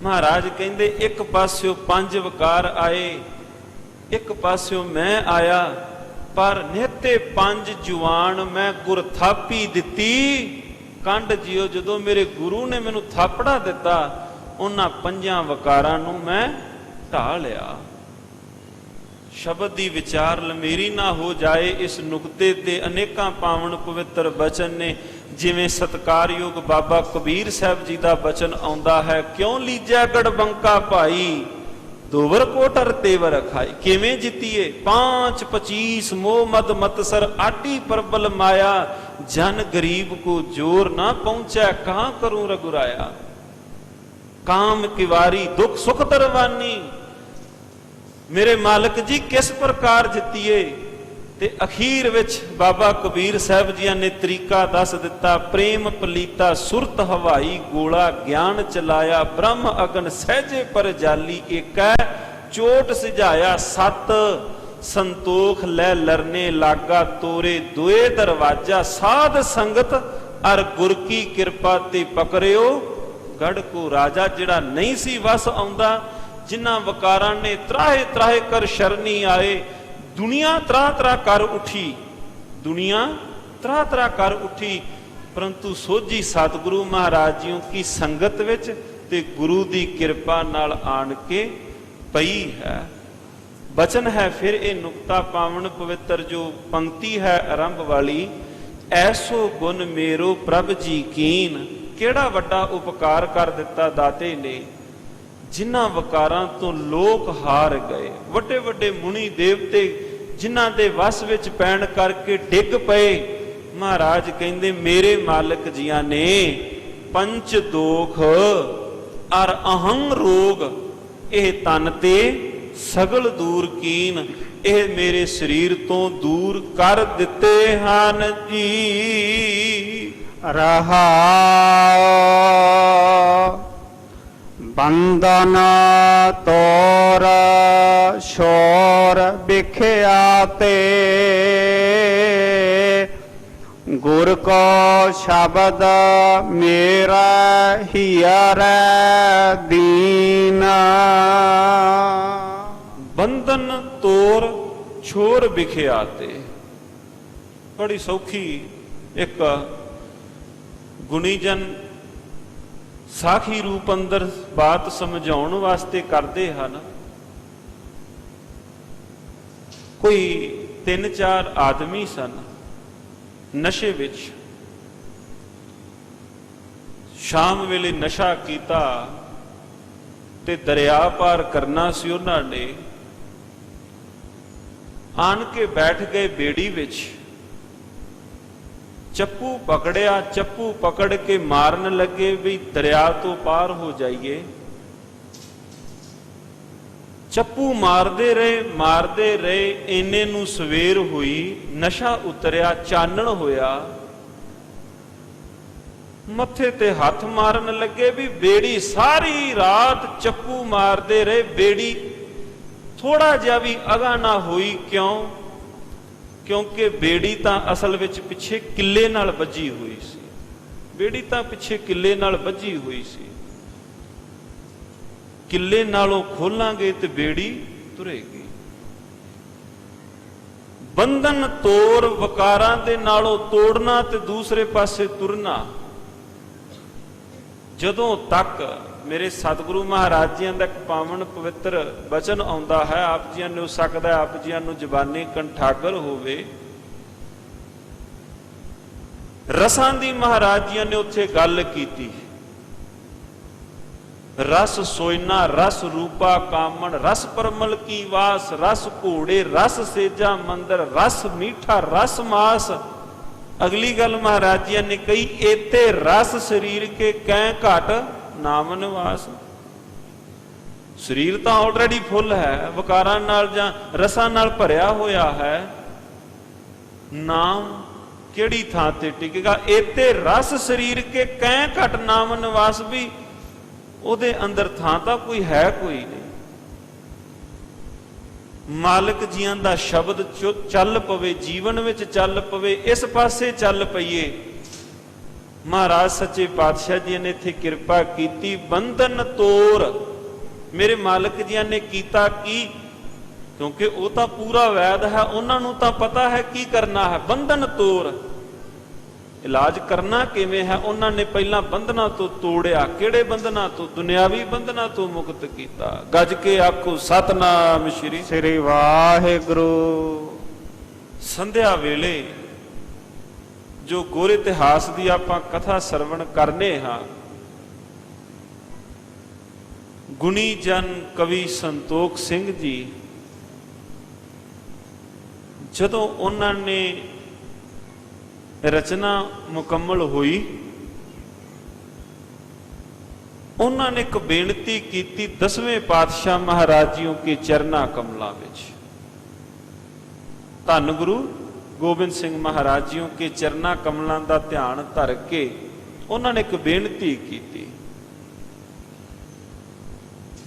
ਮਹਾਰਾਜ ਕਹਿੰਦੇ ਇੱਕ ਪਾਸਿਓ ਪੰਜ ਵਕਾਰ ਆਏ, ਇੱਕ ਪਾਸਿਓ ਮੈਂ ਆਇਆ, ਪਰ ਨਿਹਤੇ ਪੰਜ ਜੁਆਨ ਮੈਂ ਗੁਰ ਥਾਪੀ ਦਿੱਤੀ। ਕੰਡ ਜਿਉ ਜਦੋਂ ਮੇਰੇ ਗੁਰੂ ਨੇ ਮੈਨੂੰ ਥਾਪੜਾ ਦਿੱਤਾ, ਉਹਨਾਂ ਪੰਜਾਂ ਵਕਾਰਾਂ ਨੂੰ ਮੈਂ ਢਾ ਲਿਆ। ਸ਼ਬਦ ਦੀ ਵਿਚਾਰ ਲਮੇਰੀ ਨਾ ਹੋ ਜਾਏ। ਇਸ ਨੁਕਤੇ ਤੇ ਅਨੇਕਾਂ ਪਾਵਨ ਪਵਿੱਤਰ ਬਚਨ ਨੇ। ਜਿਵੇਂ ਸਤਿਕਾਰਯੋਗ ਬਾਬਾ ਕਬੀਰ ਸਾਹਿਬ ਜੀ ਦਾ ਬਚਨ ਆਉਂਦਾ ਹੈ, ਕਿਉਂ ਲੀਜੈ ਗੜਬੰਕਾ ਭਾਈ, ਦੋਵਰ ਕੋਟਰ ਤੇਵਰ ਖਾਈ। ਕਿਵੇਂ ਜਿੱਤੀਏ? 5 25 ਮੋਹ ਮਦ ਮਤਸਰ, ਆਟੀ ਪ੍ਰਬਲ ਮਾਇਆ, ਜਨ ਗਰੀਬ ਕੋ ਜੋਰ ਨਾ ਪਹੁੰਚੈ, ਕਹਾਂ ਕਰੂੰ ਰਗੁਰਾਇਆ। ਕਾਮ ਕਿਵਾਰੀ ਦੁੱਖ ਸੁਖ ਦਰਵਾਨੀ, ਮੇਰੇ ਮਾਲਕ ਜੀ ਕਿਸ ਪ੍ਰਕਾਰ ਜਿੱਤੀਏ? ਤੇ ਅਖੀਰ ਵਿੱਚ ਬਾਬਾ ਕਬੀਰ ਸਾਹਿਬ ਜੀ ਨੇ ਤਰੀਕਾ ਦੱਸ ਦਿੱਤਾ। ਪ੍ਰੇਮ ਪਲੀਤਾ ਸੁਰਤ ਹਵਾਈ, ਗੋਲਾ ਗਿਆਨ ਚਲਾਇਆ, ਬ੍ਰਹਮ ਅਗਨ ਸਹਿਜੇ ਪਰ ਜਾਲੀ, ਏਕੈ ਚੋਟ ਸਿਝਾਇਆ, ਸਤ ਸੰਤੋਖ ਲੈ ਲਰਨੇ ਲਾਗਾ, ਤੋਰੇ ਦੋਏ ਦਰਵਾਜਾ, ਸਾਧ ਸੰਗਤ ਅਰ ਗੁਰ ਕੀ ਕਿਰਪਾ ਤੇ ਪਕਰਿਓ ਗੜ ਕੋ ਰਾਜਾ। ਜਿਹੜਾ ਨਹੀਂ ਸੀ ਵਸ ਆਉਂਦਾ, ਜਿਨ੍ਹਾਂ ਵਕਾਰਾਂ ਨੇ ਤਰਾਹੇ ਤਰਾਹੇ ਕਰ ਸ਼ਰਨੀ ਆਏ, ਦੁਨੀਆ ਤਰਾ ਤਰਾ ਕਰ ਉੱਠੀ, ਦੁਨੀਆ ਤਰਾ ਤਰਾ ਕਰ ਉੱਠੀ, ਪਰੰਤੂ ਸੋਝੀ ਸਤਿਗੁਰੂ ਮਹਾਰਾਜ ਜੀਓ ਕੀ ਸੰਗਤ ਵਿੱਚ ਤੇ ਗੁਰੂ ਦੀ ਕਿਰਪਾ ਨਾਲ ਆਣ ਕੇ ਪਈ ਹੈ। ਬਚਨ ਹੈ ਫਿਰ ਇਹ ਨੁਕਤਾ ਪਾਵਨ ਪਵਿੱਤਰ ਜੋ ਪੰਕਤੀ ਹੈ ਆਰੰਭ ਵਾਲੀ, ਐਸੋ ਗੁਣ ਮੇਰੋ ਪ੍ਰਭ ਜੀ ਕੀਨ। ਕਿਹੜਾ ਵੱਡਾ ਉਪਕਾਰ ਕਰ ਦਿੱਤਾ ਦਾਤੇ ਨੇ, ਜਿਨ੍ਹਾਂ ਵਕਾਰਾਂ ਤੋਂ ਲੋਕ ਹਾਰ ਗਏ। ਵੱਡੇ ਵੱਡੇ ਮੁਨੀ ਦੇਵਤੇ ਜਿਨ੍ਹਾਂ ਦੇ ਵਸ ਵਿੱਚ ਪੈਣ ਕਰਕੇ ਡਿੱਗ ਪਏ। ਮਹਾਰਾਜ ਕਹਿੰਦੇ ਮੇਰੇ ਮਾਲਕ ਜੀਆਂ ਨੇ ਪੰਚ ਦੋਖ ਅਰ ਅਹੰ ਰੋਗ, ਇਹ ਤਨ ਤੇ ਸਗਲ ਦੂਰ ਕੀਨ, ਇਹ ਮੇਰੇ ਸਰੀਰ ਤੋਂ ਦੂਰ ਕਰ ਦਿੱਤੇ ਹਨ ਜੀ। ਰਹਾਉ ਬੰਦਨ ਤੋਰ ਸ਼ੋਰ ਬਿਖਿਆ ਤੇ, ਗੁਰ ਕੋ ਸ਼ਬਦ ਮੇਰਾ ਹੀਰ ਦੀਨ। ਬੰਧਨ ਤੋਰ ਛੋਰ ਬਿਖਿਆ ਤੇ, ਬੜੀ ਸੌਖੀ ਇੱਕ ਗੁਣੀਜਨ ਸਾਖੀ ਰੂਪ ਅੰਦਰ ਬਾਤ ਸਮਝਾਉਣ ਵਾਸਤੇ ਕਰਦੇ ਹਨ। ਕੋਈ 3-4 ਆਦਮੀ ਸਨ ਨਸ਼ੇ ਵਿੱਚ। ਸ਼ਾਮ ਵੇਲੇ ਨਸ਼ਾ ਕੀਤਾ ਤੇ ਦਰਿਆ ਪਾਰ ਕਰਨਾ ਸੀ ਉਹਨਾਂ ਨੇ। ਆਣ ਕੇ ਬੈਠ ਗਏ ਬੇੜੀ ਵਿੱਚ, ਚੱਪੂ ਪਕੜਿਆ, ਚੱਪੂ ਪਕੜ ਕੇ ਮਾਰਨ ਲੱਗੇ ਵੀ ਦਰਿਆ ਤੋਂ ਪਾਰ ਹੋ ਜਾਈਏ। ਚੱਪੂ ਮਾਰਦੇ ਰਹੇ, ਇੰਨੇ ਨੂੰ ਸਵੇਰ ਹੋਈ, ਨਸ਼ਾ ਉਤਰਿਆ, ਚਾਨਣ ਹੋਇਆ। ਮੱਥੇ ਤੇ ਹੱਥ ਮਾਰਨ ਲੱਗੇ ਵੀ ਬੇੜੀ, ਸਾਰੀ ਰਾਤ ਚੱਪੂ ਮਾਰਦੇ ਰਹੇ, ਬੇੜੀ ਥੋੜਾ ਜਿਹਾ ਵੀ ਅਗਾਂਹ ਨਾ ਹੋਈ। ਕਿਉਂ? ਕਿਉਂਕਿ ਬੇੜੀ ਤਾਂ ਅਸਲ ਵਿੱਚ ਪਿੱਛੇ ਕਿੱਲੇ ਨਾਲ ਵੱਜੀ ਹੋਈ ਸੀ। ਬੇੜੀ ਤਾਂ ਪਿੱਛੇ ਕਿੱਲੇ ਨਾਲ ਵੱਜੀ ਹੋਈ ਸੀ। ਕਿੱਲੇ ਨਾਲੋਂ ਖੋਲਾਂਗੇ ਤੇ ਬੇੜੀ ਤੁਰੇਗੀ। ਬੰਧਨ ਤੋੜ, ਵਕਾਰਾਂ ਦੇ ਨਾਲੋਂ ਤੋੜਨਾ ਤੇ ਦੂਸਰੇ ਪਾਸੇ ਤੁਰਨਾ। ਜਦੋਂ ਤੱਕ ਮੇਰੇ ਸਤਿਗੁਰੂ ਮਹਾਰਾਜ ਜੀਆਂ ਦਾ ਇੱਕ ਪਾਵਨ ਪਵਿੱਤਰ ਬਚਨ ਆਉਂਦਾ ਹੈ, ਆਪ ਜੀਆਂ ਨੂੰ ਸਕਦਾ ਆਪ ਜੀਆਂ ਨੂੰ ਜ਼ਬਾਨੀ ਕੰਠਾਗਰ ਹੋਵੇ, ਰਸਾਂ ਦੀ ਮਹਾਰਾਜ ਜੀਆਂ ਨੇ ਉੱਥੇ ਗੱਲ ਕੀਤੀ। ਰਸ ਸੋਇਨਾ ਰਸ ਰੂਪਾ ਕਾਮਣ, ਰਸ ਪਰਮਲ ਕੀ ਵਾਸ, ਰਸ ਘੋੜੇ ਰਸ ਸੇਜਾ ਮੰਦਰ, ਰਸ ਮੀਠਾ ਰਸ ਮਾਸ। ਅਗਲੀ ਗੱਲ ਮਹਾਰਾਜ ਜੀ ਨੇ ਕਹੀ, ਏਤੇ ਰਸ ਸਰੀਰ ਕੇ ਕਹਿ ਘਟ ਨਾਮ ਨਿਵਾਸ। ਸਰੀਰ ਤਾਂ ਆਲਰੇਡੀ ਫੁੱਲ ਹੈ, ਵਿਕਾਰਾਂ ਨਾਲ ਜਾਂ ਰਸਾਂ ਨਾਲ ਭਰਿਆ ਹੋਇਆ ਹੈ, ਨਾਮ ਕਿਹੜੀ ਥਾਂ ਤੇ ਟਿਕੇਗਾ? ਏਤੇ ਰਸ ਸਰੀਰ ਕੇ ਕਹਿ ਘਟ ਨਾਮ ਨਿਵਾਸ। ਵੀ ਉਹਦੇ ਅੰਦਰ ਥਾਂ ਤਾਂ ਕੋਈ ਹੈ ਕੋਈ ਨਹੀਂ। ਮਾਲਕ ਜੀਆਂ ਦਾ ਸ਼ਬਦ ਚੱਲ ਪਵੇ, ਜੀਵਨ ਵਿੱਚ ਚੱਲ ਪਵੇ, ਇਸ ਪਾਸੇ ਚੱਲ ਪਈਏ। ਮਹਾਰਾਜ ਸੱਚੇ ਪਾਤਸ਼ਾਹ ਜੀ ਨੇ ਇੱਥੇ ਕਿਰਪਾ ਕੀਤੀ, ਬੰਧਨ ਤੋੜ। ਮੇਰੇ ਮਾਲਕ ਜੀਆਂ ਨੇ ਕੀਤਾ ਕੀ? ਕਿਉਂਕਿ ਉਹ ਤਾਂ ਪੂਰਾ ਵੈਦ ਹੈ, ਉਹਨਾਂ ਨੂੰ ਤਾਂ ਪਤਾ ਹੈ ਕੀ ਕਰਨਾ ਹੈ। ਬੰਧਨ ਤੋੜ, ਇਲਾਜ ਕਰਨਾ ਕਿਵੇਂ ਹੈ, ਉਹਨਾਂ ਨੇ ਪਹਿਲਾਂ ਬੰਧਨਾਂ ਤੋਂ ਤੋੜਿਆ। ਕਿਹੜੇ ਬੰਧਨਾਂ ਤੋਂ? ਦੁਨਿਆਵੀ ਬੰਧਨਾਂ ਤੋਂ ਮੁਕਤ ਕੀਤਾ। ਗੱਜ ਕੇ ਆਖੋ ਸਤਨਾਮ ਸ੍ਰੀ ਵਾਹਿਗੁਰੂ। ਸੰਧਿਆ ਵੇਲੇ ਜੋ ਗੁਰ ਇਤਿਹਾਸ ਦੀ ਆਪਾਂ ਕਥਾ ਸਰਵਣ ਕਰਨੇ ਹਾਂ, ਗੁਣੀ ਜਨ ਕਵੀ ਸੰਤੋਖ ਸਿੰਘ ਜੀ, ਜਦੋਂ ਉਹਨਾਂ ਨੇ ਰਚਨਾ ਮੁਕੰਮਲ ਹੋਈ, ਉਹਨਾਂ ਨੇ ਇੱਕ ਬੇਨਤੀ ਕੀਤੀ 10ਵੇਂ ਪਾਤਸ਼ਾਹ ਮਹਾਰਾਜ ਜੀਓ ਕੇ ਚਰਨਾ ਕਮਲਾਂ ਵਿੱਚ। ਧੰਨ ਗੁਰੂ ਗੋਬਿੰਦ ਸਿੰਘ ਮਹਾਰਾਜ ਜੀਓ ਕੇ ਚਰਨਾ ਕਮਲਾਂ ਦਾ ਧਿਆਨ ਧਰ ਕੇ ਉਹਨਾਂ ਨੇ ਇੱਕ ਬੇਨਤੀ ਕੀਤੀ।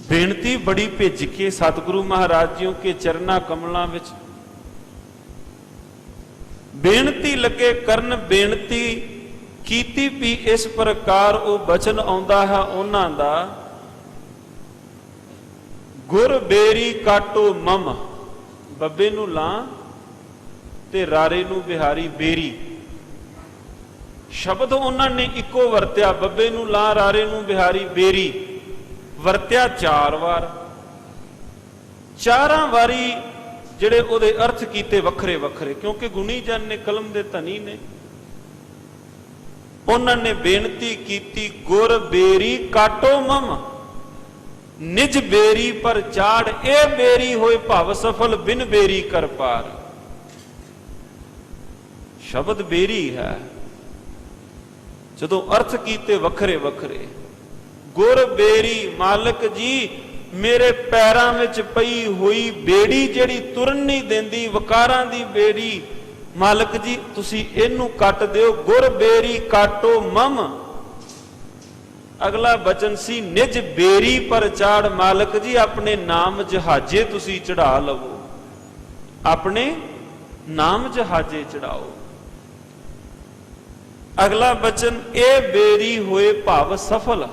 ਬੇਨਤੀ ਬੜੀ ਭਿੱਜ ਕੇ ਸਤਿਗੁਰੂ ਮਹਾਰਾਜ ਜੀਓ ਕੇ ਚਰਨਾ ਕਮਲਾਂ ਵਿੱਚ ਬੇਨਤੀ ਲੱਗੇ ਕਰਨ। ਬੇਨਤੀ ਕੀਤੀ ਵੀ ਇਸ ਪ੍ਰਕਾਰ ਉਹ ਬਚਨ ਆਉਂਦਾ ਹੈ ਉਹਨਾਂ ਦਾ, ਗੁਰ ਬੇਰੀ ਕਾਟੋ ਮਮ। ਬੱਬੇ ਨੂੰ ਲਾਂ ਤੇ ਰਾਰੇ ਨੂੰ ਬਿਹਾਰੀ ਬੇਰੀ। ਸ਼ਬਦ ਉਹਨਾਂ ਨੇ ਇੱਕੋ ਵਰਤਿਆ, ਬੱਬੇ ਨੂੰ ਲਾਂ, ਰਾਰੇ ਨੂੰ ਬਿਹਾਰੀ ਬੇਰੀ ਵਰਤਿਆ 4 ਵਾਰ। ਚਾਰਾਂ ਵਾਰੀ ਜਿਹੜੇ ਉਹਦੇ ਅਰਥ ਕੀਤੇ ਵੱਖਰੇ ਵੱਖਰੇ, ਕਿਉਂਕਿ ਗੁਣੀ ਜਨ ਨੇ, ਕਲਮ ਦੇ ਧਨੀ ਨੇ। ਉਹਨਾਂ ਨੇ ਬੇਨਤੀ ਕੀਤੀ, ਗੁਰ ਬੇਰੀ ਕਾਟੋ ਮਮ, ਨਿਜ ਬੇਰੀ ਪਰ ਚਾੜ। ਇਹ ਬੇਰੀ ਹੋਏ ਭਵ ਸਫਲ, ਬਿਨ ਬੇਰੀ ਕਰ ਪਾਰ। ਸ਼ਬਦ ਬੇਰੀ ਹੈ, ਜਦੋਂ ਅਰਥ ਕੀਤੇ ਵੱਖਰੇ ਵੱਖਰੇ। ਗੁਰ ਬੇਰੀ, ਮਾਲਕ ਜੀ ਮੇਰੇ ਪੈਰਾਂ ਵਿੱਚ ਪਈ ਹੋਈ ਬੇੜੀ ਜਿਹੜੀ ਤੁਰਨ ਨਹੀਂ ਦਿੰਦੀ, ਵਕਾਰਾਂ ਦੀ ਬੇੜੀ, ਮਾਲਕ ਜੀ ਤੁਸੀਂ ਇਹਨੂੰ ਕੱਟ ਦਿਓ। ਗੁਰ ਬੇਰੀ ਕਾਟੋ ਮਮ। ਅਗਲਾ ਬਚਨ ਸੀ, ਨਿਜ ਬੇਰੀ ਪਰ ਚਾੜ। ਮਾਲਕ ਜੀ ਆਪਣੇ ਨਾਮ ਜਹਾਜੇ ਤੁਸੀਂ ਚੜਾ ਲਵੋ, ਆਪਣੇ ਨਾਮ ਜਹਾਜੇ ਚੜਾਓ। ਅਗਲਾ ਬਚਨ, ਇਹ ਬੇਰੀ ਹੋਏ ਭਵ ਸਫਲ।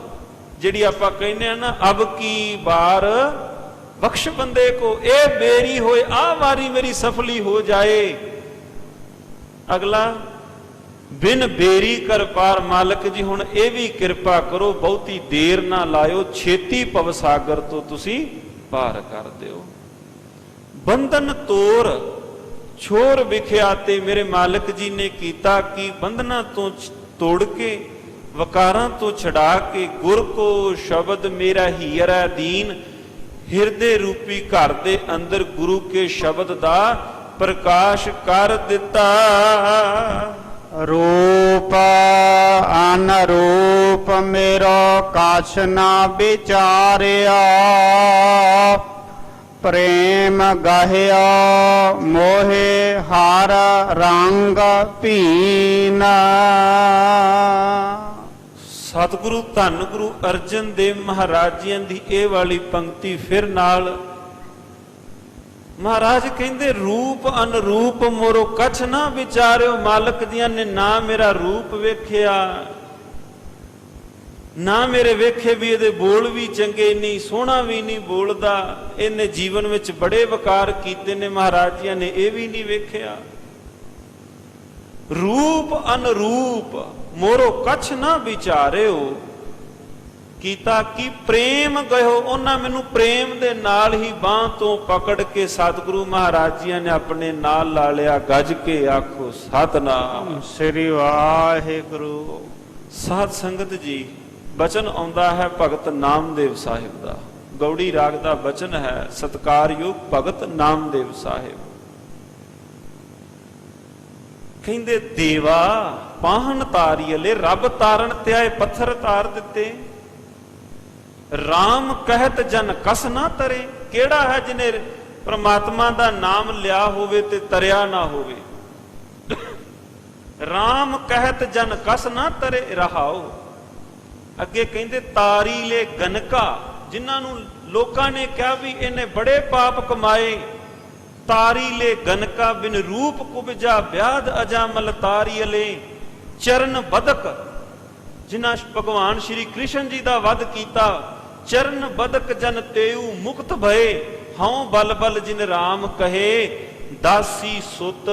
ਜਿਹੜੀ ਆਪਾਂ ਕਹਿੰਦੇ ਆ ਨਾ, ਅਬ ਕੀ ਬਾਰ ਬਖਸ਼ ਬੰਦੇ ਕੋ। ਇਹ ਬੇਰੀ ਹੋਏ, ਆਹ ਵਾਰੀ ਮੇਰੀ ਸਫਲੀ ਹੋ ਜਾਏ। ਅਗਲਾ, ਬਿਨ ਬੇਰੀ ਕਰ ਪਾਰ। ਮਾਲਕ ਜੀ ਹੁਣ ਇਹ ਵੀ ਕਿਰਪਾ ਕਰੋ, ਬਹੁਤੀ ਦੇਰ ਨਾ ਲਾਇਓ, ਛੇਤੀ ਭਵ ਸਾਗਰ ਤੋਂ ਤੁਸੀਂ ਪਾਰ ਕਰ ਦਿਓ। ਬੰਧਨ ਤੋੜ, ਛੋਰ ਵਿਖਿਆ ਤੇ ਮੇਰੇ ਮਾਲਕ ਜੀ ਨੇ ਕੀਤਾ ਕਿ ਬੰਧਨਾਂ ਤੋਂ ਤੋੜ ਕੇ ਵਕਾਰਾਂ ਤੋਂ ਛਡਾ ਕੇ ਗੁਰ ਕੋ ਸ਼ਬਦ ਮੇਰਾ ਹੀਰਾ ਦੀਨ ਹਿਰਦੇ ਰੂਪੀ ਘਰ ਦੇ ਅੰਦਰ ਗੁਰੂ ਕੇ ਸ਼ਬਦ ਦਾ ਪ੍ਰਕਾਸ਼ ਕਰ ਦਿੱਤਾ। ਰੂਪ ਅਨਰੂਪ ਮੇਰਾ ਕਛ ਨਾ ਵਿਚਾਰਿਆ, ਪ੍ਰੇਮ ਗਹਿਆ ਮੋਹਿ ਹਰ ਰੰਗ ਭੀਨ। ਸਤਿਗੁਰੂ ਧੰਨ ਗੁਰੂ ਅਰਜਨ ਦੇਵ ਮਹਾਰਾਜ ਜੀਆਂ ਦੀ ਇਹ ਵਾਲੀ ਪੰਕਤੀ ਫਿਰ ਨਾਲ ਮਹਾਰਾਜ ਕਹਿੰਦੇ ਰੂਪ ਅਨਰੂਪ ਮੋਰੋ ਕਛ ਨਾ ਵਿਚਾਰਿਓ। ਮਾਲਕ ਜੀਆਂ ਨੇ ਨਾ ਮੇਰਾ ਰੂਪ ਵੇਖਿਆ, ਨਾ ਮੇਰੇ ਵੇਖੇ ਵੀ ਇਹਦੇ ਬੋਲ ਵੀ ਚੰਗੇ ਨਹੀਂ, ਸੋਹਣਾ ਵੀ ਨਹੀਂ ਬੋਲਦਾ, ਇਹਨੇ ਜੀਵਨ ਵਿੱਚ ਬੜੇ ਵਕਾਰ ਕੀਤੇ ਨੇ, ਮਹਾਰਾਜ ਜੀਆਂ ਨੇ ਇਹ ਵੀ ਨਹੀਂ ਵੇਖਿਆ। ਰੂਪ ਅਨਰੂਪ ਮੋਰੋ ਕਛ ਨਾ ਵਿਚਾਰਿਓ, ਕੀਤਾ ਕਿ ਪ੍ਰੇਮ ਗਇਓ। ਉਹਨਾਂ ਮੈਨੂੰ ਪ੍ਰੇਮ ਦੇ ਨਾਲ ਹੀ ਬਾਂਹ ਤੋਂ ਪਕੜ ਕੇ ਸਤਿਗੁਰੂ ਮਹਾਰਾਜ ਜੀਆਂ ਨੇ ਆਪਣੇ ਨਾਲ ਲਾ ਲਿਆ। ਗੱਜ ਕੇ ਆਖੋ ਸਤਿਨਾਮ ਸ੍ਰੀ ਵਾਹਿਗੁਰੂ। ਸਾਧ ਸੰਗਤ ਜੀ, ਬਚਨ ਆਉਂਦਾ ਹੈ ਭਗਤ ਨਾਮਦੇਵ ਸਾਹਿਬ ਦਾ, ਗੌੜੀ ਰਾਗ ਦਾ ਬਚਨ ਹੈ, ਸਤਿਕਾਰਯੋਗ ਭਗਤ ਨਾਮਦੇਵ ਸਾਹਿਬ ਕਹਿੰਦੇ ਦੇਵਾ ਪਾਹਣ ਤਾਰੀਲੇ, ਰੱਬ ਤਾਰਨ ਤੇ ਆਏ ਪੱਥਰ ਤਾਰ ਦਿੱਤੇ। RAM ਕਹਿਤ ਜਨ ਕਸ ਨਾ ਤਰੇ। ਕਿਹੜਾ ਹੈ ਜਿਹਨੇ ਪ੍ਰਮਾਤਮਾ ਦਾ ਨਾਮ ਲਿਆ ਹੋਵੇ ਤੇ ਤਰਿਆ ਨਾ ਹੋਵੇ। RAM ਕਹਿਤ ਜਨ ਕਸ ਨਾ ਤਰੇ ਰਹਾਓ। ਅੱਗੇ ਕਹਿੰਦੇ ਤਾਰੀਲੇ ਗਨਕਾ, ਜਿਨ੍ਹਾਂ ਨੂੰ ਲੋਕਾਂ ਨੇ ਕਿਹਾ ਵੀ ਇਹਨੇ ਬੜੇ ਪਾਪ ਕਮਾਏ। ਤਾਰੀਲੇ ਗਨਕਾ ਬਿਨ ਰੂਪ ਕੁਬਜਾ ਵਿਆਦ ਅਜਾਮਲ ਤਾਰੀਲੇ। ਚਰਨ ਬਦਕ, ਜਿਨ੍ਹਾਂ ਭਗਵਾਨ ਸ਼੍ਰੀ ਕ੍ਰਿਸ਼ਨ ਜੀ ਦਾ ਵਧ ਕੀਤਾ। ਚਰਨ ਬਦਕ ਜਨ ਤੇਊ ਮੁਕਤ ਭਏ। ਹਉ ਬਲ ਬਲ ਜਿਨ ਰਾਮ ਕਹੇ। ਦਾਸੀ ਸੁਤ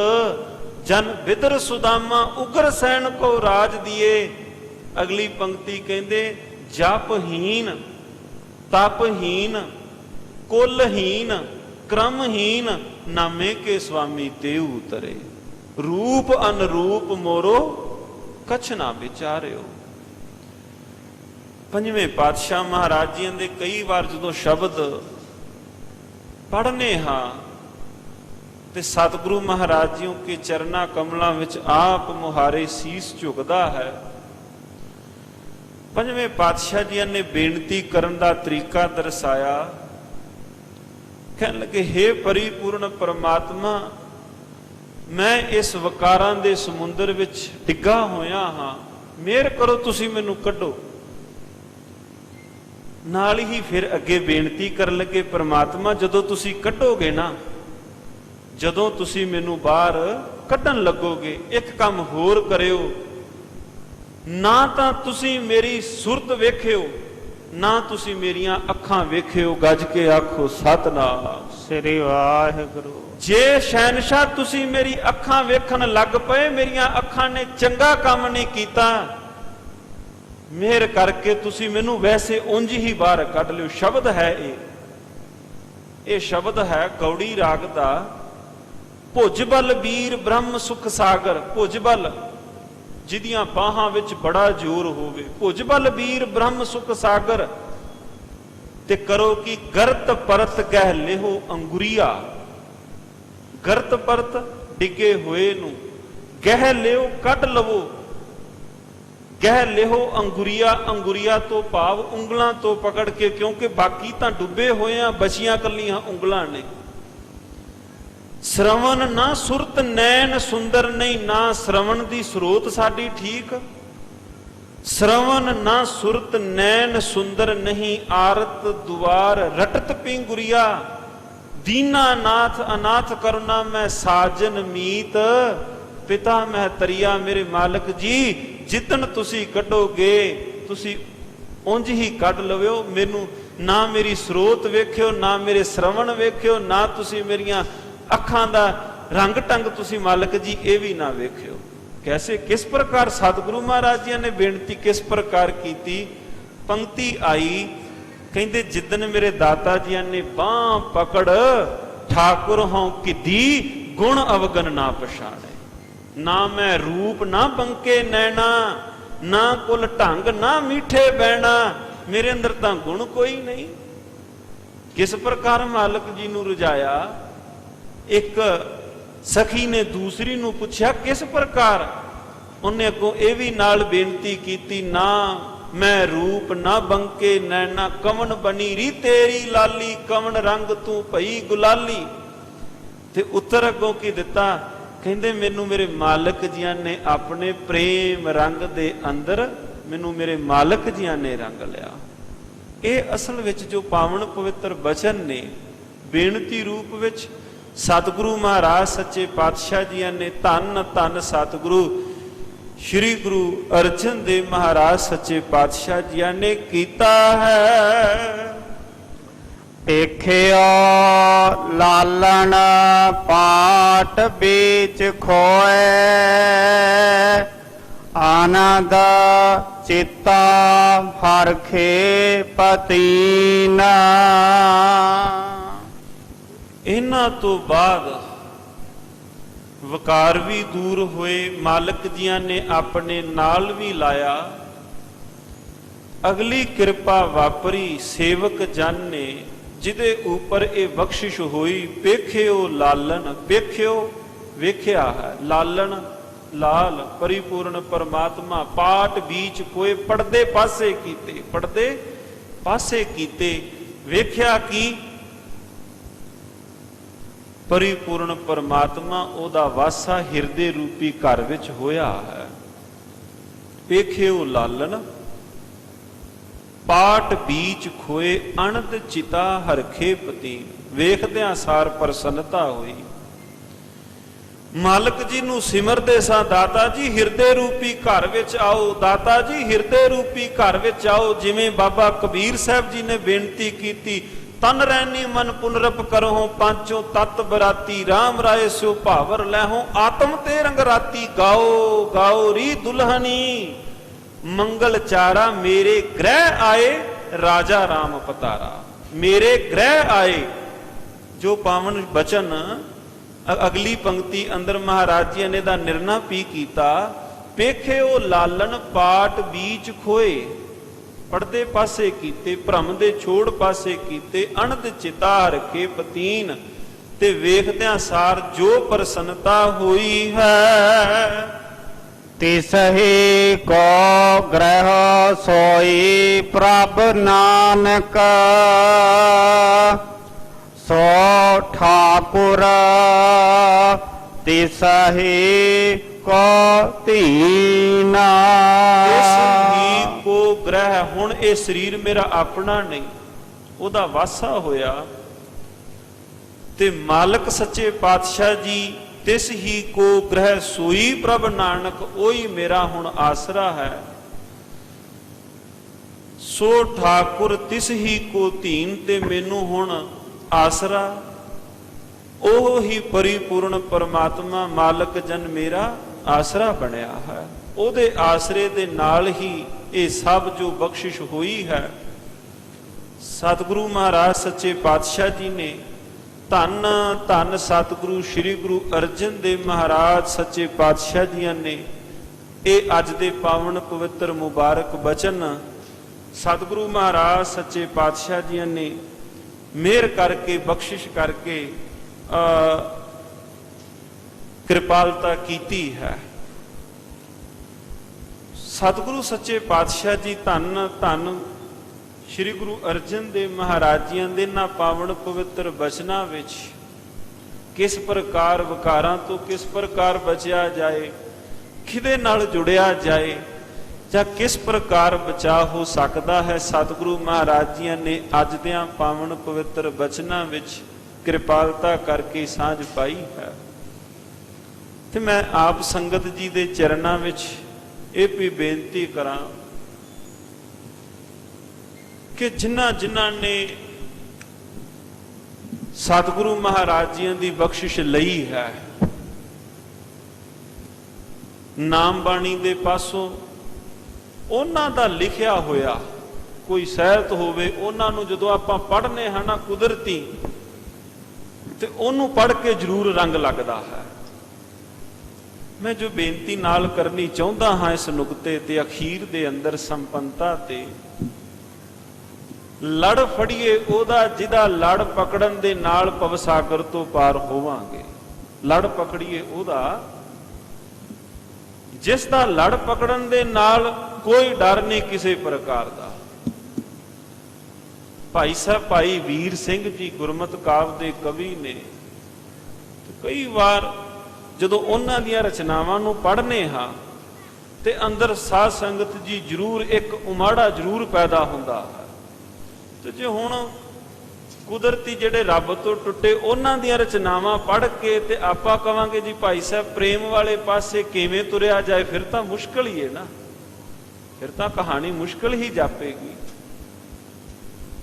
ਜਨ ਬਿਦਰ ਸੁਦਾਮਾ ਉਗਰ ਸੈਨ ਕੋ ਰਾਜ ਦੀਏ। ਅਗਲੀ ਪੰਕਤੀ ਕਹਿੰਦੇ ਜਪਹੀਨ ਤਪਹੀਨ ਕੁਲਹੀਨ ਕ੍ਰਮਹੀਨ ਨਾਮੇ ਕੇ ਸੁਆਮੀ ਤੇਊ ਉਤਰੇ। ਰੂਪ ਅਨਰੂਪ ਮੋਰੋ ਕਛ ਨਾ ਵਿਚਾਰਿਓ। ਪੰਜਵੇਂ ਪਾਤਸ਼ਾਹ ਮਹਾਰਾਜ ਜੀ ਦੇ ਕਈ ਵਾਰ ਜਦੋਂ ਸ਼ਬਦ ਪੜ੍ਹਨੇ ਹਾਂ ਤੇ ਸਤਿਗੁਰੂ ਮਹਾਰਾਜ ਜੀ ਕੇ ਚਰਨਾ ਕਮਲਾਂ ਵਿੱਚ ਆਪ ਮੁਹਾਰੇ ਸੀਸ ਝੁਕਦਾ ਹੈ। ਪੰਜਵੇਂ ਪਾਤਸ਼ਾਹ ਜੀ ਨੇ ਬੇਨਤੀ ਕਰਨ ਦਾ ਤਰੀਕਾ ਦਰਸਾਇਆ। ਕਹਿਣ ਲੱਗੇ ਹੇ ਪਰਿਪੂਰਨ ਪਰਮਾਤਮਾ, ਮੈਂ ਇਸ ਵਕਾਰਾਂ ਦੇ ਸਮੁੰਦਰ ਵਿੱਚ ਡਿੱਗਾ ਹੋਇਆ ਹਾਂ, ਮਿਹਰ ਕਰੋ ਤੁਸੀਂ ਮੈਨੂੰ ਕੱਢੋ। ਨਾਲ ਹੀ ਫਿਰ ਅੱਗੇ ਬੇਨਤੀ ਕਰਨ ਲੱਗੇ ਪਰਮਾਤਮਾ, ਜਦੋਂ ਤੁਸੀਂ ਕੱਢੋਗੇ ਨਾ, ਜਦੋਂ ਤੁਸੀਂ ਮੈਨੂੰ ਬਾਹਰ ਕੱਢਣ ਲੱਗੋਗੇ, ਇੱਕ ਕੰਮ ਹੋਰ ਕਰਿਓ, ਨਾ ਤਾਂ ਤੁਸੀਂ ਮੇਰੀ ਸੁਰਤ ਵੇਖਿਓ, ਨਾ ਤੁਸੀਂ ਮੇਰੀਆਂ ਅੱਖਾਂ ਵੇਖਿਓ। ਗੱਜ ਕੇ ਆਖੋ ਸਤਿਨਾਮ ਸ੍ਰੀ ਵਾਹਿਗੁਰੂ। ਜੇ ਸ਼ਹਿਨਸ਼ਾਹ ਤੁਸੀਂ ਮੇਰੀ ਅੱਖਾਂ ਵੇਖਣ ਲੱਗ ਪਏ, ਮੇਰੀਆਂ ਅੱਖਾਂ ਨੇ ਚੰਗਾ ਕੰਮ ਨਹੀਂ ਕੀਤਾ, ਮਿਹਰ ਕਰਕੇ ਤੁਸੀਂ ਮੈਨੂੰ ਵੈਸੇ ਉਂਝ ਹੀ ਬਾਹਰ ਕੱਢ ਲਿਓ। ਸ਼ਬਦ ਹੈ ਇਹ ਸ਼ਬਦ ਹੈ ਗੌੜੀ ਰਾਗ ਦਾ। ਭੁਜ ਬਲ ਵੀਰ ਬ੍ਰਹਮ ਸੁਖ ਸਾਗਰ। ਭੁਜ ਬਲ, ਜਿਹਦੀਆਂ ਬਾਹਾਂ ਵਿੱਚ ਬੜਾ ਜ਼ੋਰ ਹੋਵੇ। ਭੁਜ ਬਲ ਵੀਰ ਬ੍ਰਹਮ ਸੁਖ ਸਾਗਰ। ਤੇ ਕਰੋ ਕਿ ਗਰਤ ਪਰਤ ਗਹਿ ਲਿਹੋ ਅੰਗੁਰੀਆ। ਗਰਤ ਪਰਤ ਡਿੱਗੇ ਹੋਏ ਨੂੰ ਗਹਿ ਲਿਓ, ਕੱਢ ਲਵੋ। ਗਹਿ ਲਿਹੋ ਅੰਗੁਰੀਆ। ਅੰਗੁਰੀਆ ਤੋਂ ਭਾਵ ਉਂਗਲਾਂ ਤੋਂ ਪਕੜ ਕੇ, ਕਿਉਂਕਿ ਬਾਕੀ ਤਾਂ ਡੁੱਬੇ ਹੋਏ ਆ, ਬਚੀਆਂ ਕੱਲੀਆਂ ਉਂਗਲਾਂ ਨੇ। ਸ਼ਰਵਣ ਨਾ ਸੁਰਤ ਨੈਣ ਸੁੰਦਰ ਨਹੀਂ। ਨਾ ਸ਼ਰਵਣ ਦੀ ਸਰੋਤ ਸਾਡੀ ਠੀਕ। ਸ਼ਰਵਣ ਨਾ ਸੁਰਤ ਨੈਣ ਸੁੰਦਰ ਨਹੀਂ। ਆਰਤ ਦੁਆਰ ਰਟਤ ਪਿੰਗੁਰੀਆ। ਦੀਨਾ ਨਾਥ ਅਨਾਥ ਕਰੁਣਾ ਮੈਂ ਸਾਜਨ ਮੀਤ। ਪਿਤਾ ਮੈਂ ਤਰੀਆ। ਮੇਰੇ ਮਾਲਕ ਜੀ, ਜਿੱਦਣ ਤੁਸੀਂ ਕੱਢੋਗੇ ਤੁਸੀਂ ਉਂਝ ਹੀ ਕੱਢ ਲਵਿਓ। ਮੈਨੂੰ ਨਾ ਮੇਰੀ ਸਰੋਤ ਵੇਖਿਓ, ਨਾ ਮੇਰੇ ਸ਼ਰਵਣ ਵੇਖਿਓ, ਨਾ ਤੁਸੀਂ ਮੇਰੀਆਂ ਅੱਖਾਂ ਦਾ ਰੰਗ ਢੰਗ ਤੁਸੀਂ ਮਾਲਕ ਜੀ ਇਹ ਵੀ ਨਾ ਵੇਖਿਓ। ਕੈਸੇ, ਕਿਸ ਪ੍ਰਕਾਰ ਸਤਿਗੁਰੂ ਮਹਾਰਾਜ ਜੀ ਨੇ ਬੇਨਤੀ ਕਿਸ ਪ੍ਰਕਾਰ ਕੀਤੀ। ਪੰਕਤੀ ਆਈ, ਕਹਿੰਦੇ ਜਿੱਦਨ ਮੇਰੇ ਦਾਤਾ ਜੀ ਨੇ ਬਾਂਹ ਪਕੜ ਠਾਕੁਰ ਹੋਂ ਕਿਦੀ ਗੁਣ ਅਵਗਨ ਨਾ ਪਛਾਣੇ। ਨਾ ਮੈਂ ਰੂਪ ਨਾ ਬੰਕੇ ਨੈਣਾ, ਨਾ ਕੁਲ ਢੰਗ ਨਾ ਮੀਠੇ ਬਹਿਣਾ, ਮੇਰੇ ਅੰਦਰ ਤਾਂ ਗੁਣ ਕੋਈ ਨਹੀਂ। ਕਿਸ ਪ੍ਰਕਾਰ ਮਾਲਕ ਜੀ ਨੂੰ ਰੁਝਾਇਆ? ਇੱਕ ਸਖੀ ਨੇ ਦੂਸਰੀ ਨੂੰ ਪੁੱਛਿਆ ਕਿਸ ਪ੍ਰਕਾਰ? ਉਹਨੇ ਅੱਗੋਂ ਇਹ ਵੀ ਨਾਲ ਬੇਨਤੀ ਕੀਤੀ, ਨਾ ਮੈਂ ਰੂਪ ਨਾ ਬੰਕੇ ਨੈਣਾ, ਕਵਨ ਬਣੀ ਰੀ ਤੇਰੀ ਲਾਲੀ, ਕਵਨ ਰੰਗ ਤੂੰ ਭਈ ਗੁਲਾਲੀ। ਤੇ ਉੱਤਰ ਅੱਗੋਂ ਕੀ ਦਿੱਤਾ? ਕਹਿੰਦੇ ਮੈਨੂੰ ਮੇਰੇ ਮਾਲਕ ਜੀਆਂ ਨੇ ਆਪਣੇ ਪ੍ਰੇਮ ਰੰਗ ਦੇ ਅੰਦਰ, ਮੈਨੂੰ ਮੇਰੇ ਮਾਲਕ ਜੀਆਂ ਨੇ ਰੰਗ ਲਿਆ। ਇਹ ਅਸਲ ਵਿੱਚ ਜੋ ਪਾਵਨ ਪਵਿੱਤਰ ਬਚਨ ਨੇ ਬੇਨਤੀ ਰੂਪ ਵਿੱਚ ਸਤਿਗੁਰੂ ਮਹਾਰਾਜ ਸੱਚੇ ਪਾਤਸ਼ਾਹ ਜੀਆਂ ਨੇ, ਧੰਨ ਧੰਨ ਸਤਿਗੁਰੂ ਸ਼੍ਰੀ ਗੁਰੂ ਅਰਜਨ ਦੇਵ ਮਹਾਰਾਜ ਸੱਚੇ ਪਾਤਸ਼ਾਹ ਜੀਆਂ ਨੇ ਕੀਤਾ ਹੈ। ਵੇਖਿਆ ਲਾਲਣ ਪਾਟ ਵਿੱਚ ਖੋਏ, ਆਨੰਦ ਚਿੱਤਾ ਹਰਖੇ ਪਤੀਨ। ਇਹਨਾਂ ਤੋਂ ਬਾਅਦ ਵਕਾਰ ਵੀ ਦੂਰ ਹੋਏ, ਮਾਲਕ ਜੀਆਂ ਨੇ ਆਪਣੇ ਨਾਲ ਵੀ ਲਾਇਆ। ਅਗਲੀ ਕਿਰਪਾ ਵਾਪਰੀ ਸੇਵਕ ਜਨ ਨੇ, ਜਿਹਦੇ ਉੱਪਰ ਇਹ ਬਖਸ਼ਿਸ਼ ਹੋਈ। ਵੇਖਿਓ ਲਾਲਨ, ਵੇਖਿਓ ਵੇਖਿਆ ਹੈ, ਲਾਲਨ ਲਾਲ ਪਰਿਪੂਰਨ ਪਰਮਾਤਮਾ, ਪਾਟ ਬੀਚ ਕੋਏ, ਪੜਦੇ ਪਾਸੇ ਕੀਤੇ, ਪੜਦੇ ਪਾਸੇ ਕੀਤੇ। ਵੇਖਿਆ ਕੀ? ਪਰਿਪੂਰਨ ਪਰਮਾਤਮਾ, ਉਹਦਾ ਵਾਸਾ ਹਿਰਦੇ ਰੂਪੀ ਘਰ ਵਿੱਚ ਹੋਇਆ ਹੈ। ਵੇਖਿਓ ਲਾਲਨ ਪਾਟ ਬੀਚ ਖੋਏ, ਅਣਦ ਚਿਤਾ ਹਰਖੇ ਪਤੀ। ਵੇਖਦਿਆਂ ਸਾਰ ਪ੍ਰਸੰਨਤਾ ਹੋਈ। ਮਾਲਕ ਜੀ ਨੂੰ ਸਿਮਰਦੇ ਸਾਂ, ਦਾਤਾ ਜੀ ਹਿਰਦੇ ਰੂਪੀ ਘਰ ਵਿੱਚ ਆਓ, ਦਾਤਾ ਜੀ ਹਿਰਦੇ ਰੂਪੀ ਘਰ ਵਿੱਚ ਆਓ। ਜਿਵੇਂ ਬਾਬਾ ਕਬੀਰ ਸਾਹਿਬ ਜੀ ਨੇ ਬੇਨਤੀ ਕੀਤੀ, ਤਨ ਰੈਨੀ ਮਨ ਪੁਨਰਪ ਕਰੋ, ਪਾਂਚੋਂ ਤਤ ਬਰਾਤੀ, ਰਾਮ ਰਾਏ ਸਿਓ ਭਾਵਰ ਲੈਹੋ, ਆਤਮ ਤੇ ਰੰਗ ਰਾਤੀ। ਗਾਓ ਗਾਓ ਰੀ ਦੁਲਹਨੀ, ਮੰਗਲ ਚਾਰਾ ਮੇਰੇ ਗ੍ਰਹਿ ਆਏ, ਰਾਜਾ ਰਾਮ ਪਤਾਰਾ। ਮੇਰੇ ਗ੍ਰਹਿ ਆਏ, ਜੋ ਪਾਵਨ ਬਚਨ ਅਗਲੀ ਪੰਕਤੀ ਅੰਦਰ ਮਹਾਰਾਜ ਜੀ ਨੇ ਦਾ ਨਿਰਣਾ ਵੀ ਕੀਤਾ। ਵੇਖਿਓ ਲਾਲਨ ਪਾਟ ਬੀਚ ਖੋਏ, ਪੜਦੇ ਪਾਸੇ ਕੀਤੇ, ਭ੍ਰਮ ਦੇ ਛੋੜ ਪਾਸੇ ਕੀਤੇ, ਅਣਦ ਚਿਤਾ ਹਰਖੇ ਪਤੀਨ। ਤੇ ਵੇਖਦਿਆਂ ਸਾਰ ਜੋ ਪ੍ਰਸੰਨਤਾ ਹੋਈ ਹੈ, ਤਿਸਹੀ ਕੋ ਗ੍ਰਹਿ ਸੋਈ ਪ੍ਰਭ ਨਾਨਕ, ਸੋ ਠਾਕੁਰ ਤਿਸਹੀ ਕੋ ਧੀਨਾ। ਤਿਸਹੀ ਕੋ ਗ੍ਰਹਿ, ਹੁਣ ਇਹ ਸਰੀਰ ਮੇਰਾ ਆਪਣਾ ਨਹੀਂ, ਉਹਦਾ ਵਾਸਾ ਹੋਇਆ। ਤੇ ਮਾਲਕ ਸੱਚੇ ਪਾਤਸ਼ਾਹ ਜੀ, ਤਿਸ ਹੀ ਕੋ ਗ੍ਰਹਿ ਸੋਈ ਪ੍ਰਭ ਨਾਨਕ, ਉਹੀ ਮੇਰਾ ਹੁਣ ਆਸਰਾ ਹੈ। ਸੋ ਠਾਕੁਰ ਤਿਸ ਹੀ ਕੋ ਧੀਨ, ਤੇ ਮੈਨੂੰ ਹੁਣ ਆਸਰਾ ਉਹ ਹੀ ਪਰਿਪੂਰਨ ਪਰਮਾਤਮਾ ਮਾਲਕ ਜਨ ਮੇਰਾ ਆਸਰਾ ਬਣਿਆ ਹੈ। ਉਹਦੇ ਆਸਰੇ ਦੇ ਨਾਲ ਹੀ ਇਹ ਸਭ ਜੋ ਬਖਸ਼ਿਸ਼ ਹੋਈ ਹੈ। ਸਤਿਗੁਰੂ ਮਹਾਰਾਜ ਸੱਚੇ ਪਾਤਸ਼ਾਹ ਜੀ ਨੇ, ਧੰਨ ਧੰਨ ਸਤਿਗੁਰੂ ਸ੍ਰੀ ਗੁਰੂ ਅਰਜਨ ਦੇਵ ਮਹਾਰਾਜ ਸੱਚੇ ਪਾਤਸ਼ਾਹ ਜੀਆਂ ਨੇ ਇਹ ਅੱਜ ਦੇ ਪਾਵਨ ਪਵਿੱਤਰ ਮੁਬਾਰਕ ਬਚਨ ਸਤਿਗੁਰੂ ਮਹਾਰਾਜ ਸੱਚੇ ਪਾਤਸ਼ਾਹ ਜੀਆਂ ਨੇ ਮਿਹਰ ਕਰਕੇ ਬਖਸ਼ਿਸ਼ ਕਰਕੇ ਕਿਰਪਾਲਤਾ ਕੀਤੀ ਹੈ। ਸਤਿਗੁਰੂ ਸੱਚੇ ਪਾਤਸ਼ਾਹ ਜੀ ਧੰਨ ਧੰਨ ਸ਼੍ਰੀ ਗੁਰੂ ਅਰਜਨ ਦੇਵ ਮਹਾਰਾਜ ਜੀਆਂ ਦੇ ਨਾ ਪਾਵਨ ਪਵਿੱਤਰ ਬਚਨਾਂ ਵਿੱਚ ਕਿਸ ਪ੍ਰਕਾਰ ਵਿਕਾਰਾਂ ਤੋਂ ਕਿਸ ਪ੍ਰਕਾਰ ਬਚਿਆ ਜਾਏ, ਕਿਹਦੇ ਨਾਲ ਜੁੜਿਆ ਜਾਏ, ਜਾਂ ਕਿਸ ਪ੍ਰਕਾਰ ਬਚਾ ਹੋ ਸਕਦਾ ਹੈ, ਸਤਿਗੁਰੂ ਮਹਾਰਾਜ ਜੀਆਂ ਨੇ ਅੱਜ ਦਿਆਂ ਪਾਵਨ ਪਵਿੱਤਰ ਬਚਨਾਂ ਵਿੱਚ ਕਿਰਪਾਲਤਾ ਕਰਕੇ ਸਾਂਝ ਪਾਈ ਹੈ। ਤੇ ਮੈਂ ਆਪ ਸੰਗਤ ਜੀ ਦੇ ਚਰਨਾਂ ਵਿੱਚ ਇਹ ਵੀ ਬੇਨਤੀ ਕਰਾਂ ਕਿ ਜਿਨ੍ਹਾਂ ਜਿਨ੍ਹਾਂ ਨੇ ਸਤਿਗੁਰੂ ਮਹਾਰਾਜ ਜੀਆਂ ਦੀ ਬਖਸ਼ਿਸ਼ ਲਈ ਹੈ, ਨਾਮ ਬਾਣੀ ਦੇ ਪਾਸੋਂ ਉਹਨਾਂ ਦਾ ਲਿਖਿਆ ਹੋਇਆ ਕੋਈ ਸਾਹਿਤ ਹੋਵੇ, ਉਹਨਾਂ ਨੂੰ ਜਦੋਂ ਆਪਾਂ ਪੜ੍ਹਨੇ ਹਾਂ ਨਾ ਕੁਦਰਤੀ, ਤੇ ਉਹਨੂੰ ਪੜ੍ਹ ਕੇ ਜ਼ਰੂਰ ਰੰਗ ਲੱਗਦਾ ਹੈ। ਮੈਂ ਜੋ ਬੇਨਤੀ ਨਾਲ ਕਰਨੀ ਚਾਹੁੰਦਾ ਹਾਂ ਇਸ ਨੁਕਤੇ ਤੇ ਅਖੀਰ ਦੇ ਅੰਦਰ ਸੰਪੰਨਤਾ ਤੇ, ਲੜ ਫੜੀਏ ਉਹਦਾ ਜਿਹਦਾ ਲੜ ਪਕੜਨ ਦੇ ਨਾਲ ਭਵਸਾਗਰ ਤੋਂ ਪਾਰ ਹੋਵਾਂਗੇ। ਲੜ ਪਕੜੀਏ ਉਹਦਾ ਜਿਸ ਦਾ ਲੜ ਪਕੜਨ ਦੇ ਨਾਲ ਕੋਈ ਡਰ ਨਹੀਂ ਕਿਸੇ ਪ੍ਰਕਾਰ ਦਾ। ਭਾਈ ਸਾਹਿਬ ਭਾਈ ਵੀਰ ਸਿੰਘ ਜੀ ਗੁਰਮਤਿ ਕਾਵਿ ਦੇ ਕਵੀ ਨੇ। ਕਈ ਵਾਰ ਜਦੋਂ ਉਹਨਾਂ ਦੀਆਂ ਰਚਨਾਵਾਂ ਨੂੰ ਪੜ੍ਹਨੇ ਹਾਂ ਤੇ ਅੰਦਰ ਸਾਧ ਸੰਗਤ ਜੀ ਜ਼ਰੂਰ ਇੱਕ ਉਮਾੜਾ ਜ਼ਰੂਰ ਪੈਦਾ ਹੁੰਦਾ ਹੈ। ਤੇ ਜੇ ਹੁਣ ਕੁਦਰਤੀ ਜਿਹੜੇ ਰੱਬ ਤੋਂ ਟੁੱਟੇ ਉਹਨਾਂ ਦੀਆਂ ਰਚਨਾਵਾਂ ਪੜ੍ਹ ਕੇ ਤੇ ਆਪਾਂ ਕਵਾਂਗੇ ਜੀ ਭਾਈ ਸਾਹਿਬ ਪ੍ਰੇਮ ਵਾਲੇ ਪਾਸੇ ਕਿਵੇਂ ਤੁਰਿਆ ਜਾਏ, ਫਿਰ ਤਾਂ ਮੁਸ਼ਕਲ ਹੀ ਹੈ ਨਾ, ਫਿਰ ਤਾਂ ਕਹਾਣੀ ਮੁਸ਼ਕਲ ਹੀ ਜਾਪੇਗੀ।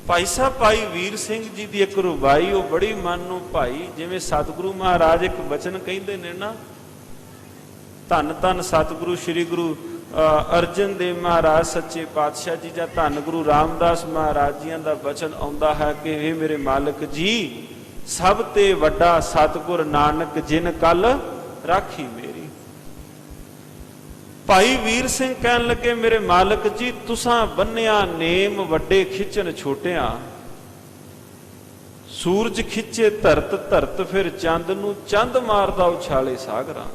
ਭਾਈ ਸਾਹਿਬ ਭਾਈ ਵੀਰ ਸਿੰਘ ਜੀ ਦੀ ਇੱਕ ਰੁਬਾਈ ਉਹ ਬੜੀ ਮਨ ਨੂੰ ਭਾਈ, ਜਿਵੇਂ ਸਤਿਗੁਰੂ ਮਹਾਰਾਜ ਇੱਕ ਬਚਨ ਕਹਿੰਦੇ ਨੇ ਨਾ, ਧੰਨ ਧੰਨ ਸਤਿਗੁਰੂ ਸ੍ਰੀ ਗੁਰੂ ਅਰਜਨ ਦੇਵ ਮਹਾਰਾਜ ਸੱਚੇ ਪਾਤਸ਼ਾਹ ਜੀ ਜਾਂ ਧੰਨ ਗੁਰੂ ਰਾਮਦਾਸ ਮਹਾਰਾਜ ਜੀਆਂ ਦਾ ਬਚਨ ਆਉਂਦਾ ਹੈ ਕਿ ਇਹ ਮੇਰੇ ਮਾਲਕ ਜੀ ਸਭ ਤੇ ਵੱਡਾ ਸਤਿਗੁਰ ਨਾਨਕ ਜਿਨ ਕਲ ਰਾਖੀ ਮੇਰੀ। ਭਾਈ ਵੀਰ ਸਿੰਘ ਕਹਿਣ ਲੱਗੇ ਮੇਰੇ ਮਾਲਕ ਜੀ ਤੁਸਾਂ ਬੰਨਿਆ ਨੇਮ ਵੱਡੇ ਖਿੱਚਣ ਛੋਟਿਆਂ, ਸੂਰਜ ਖਿੱਚੇ ਧਰਤ ਧਰਤ ਫਿਰ ਚੰਦ ਨੂੰ ਚੰਦ ਮਾਰਦਾ ਉਛਾਲੇ ਸਾਗਰਾਂ।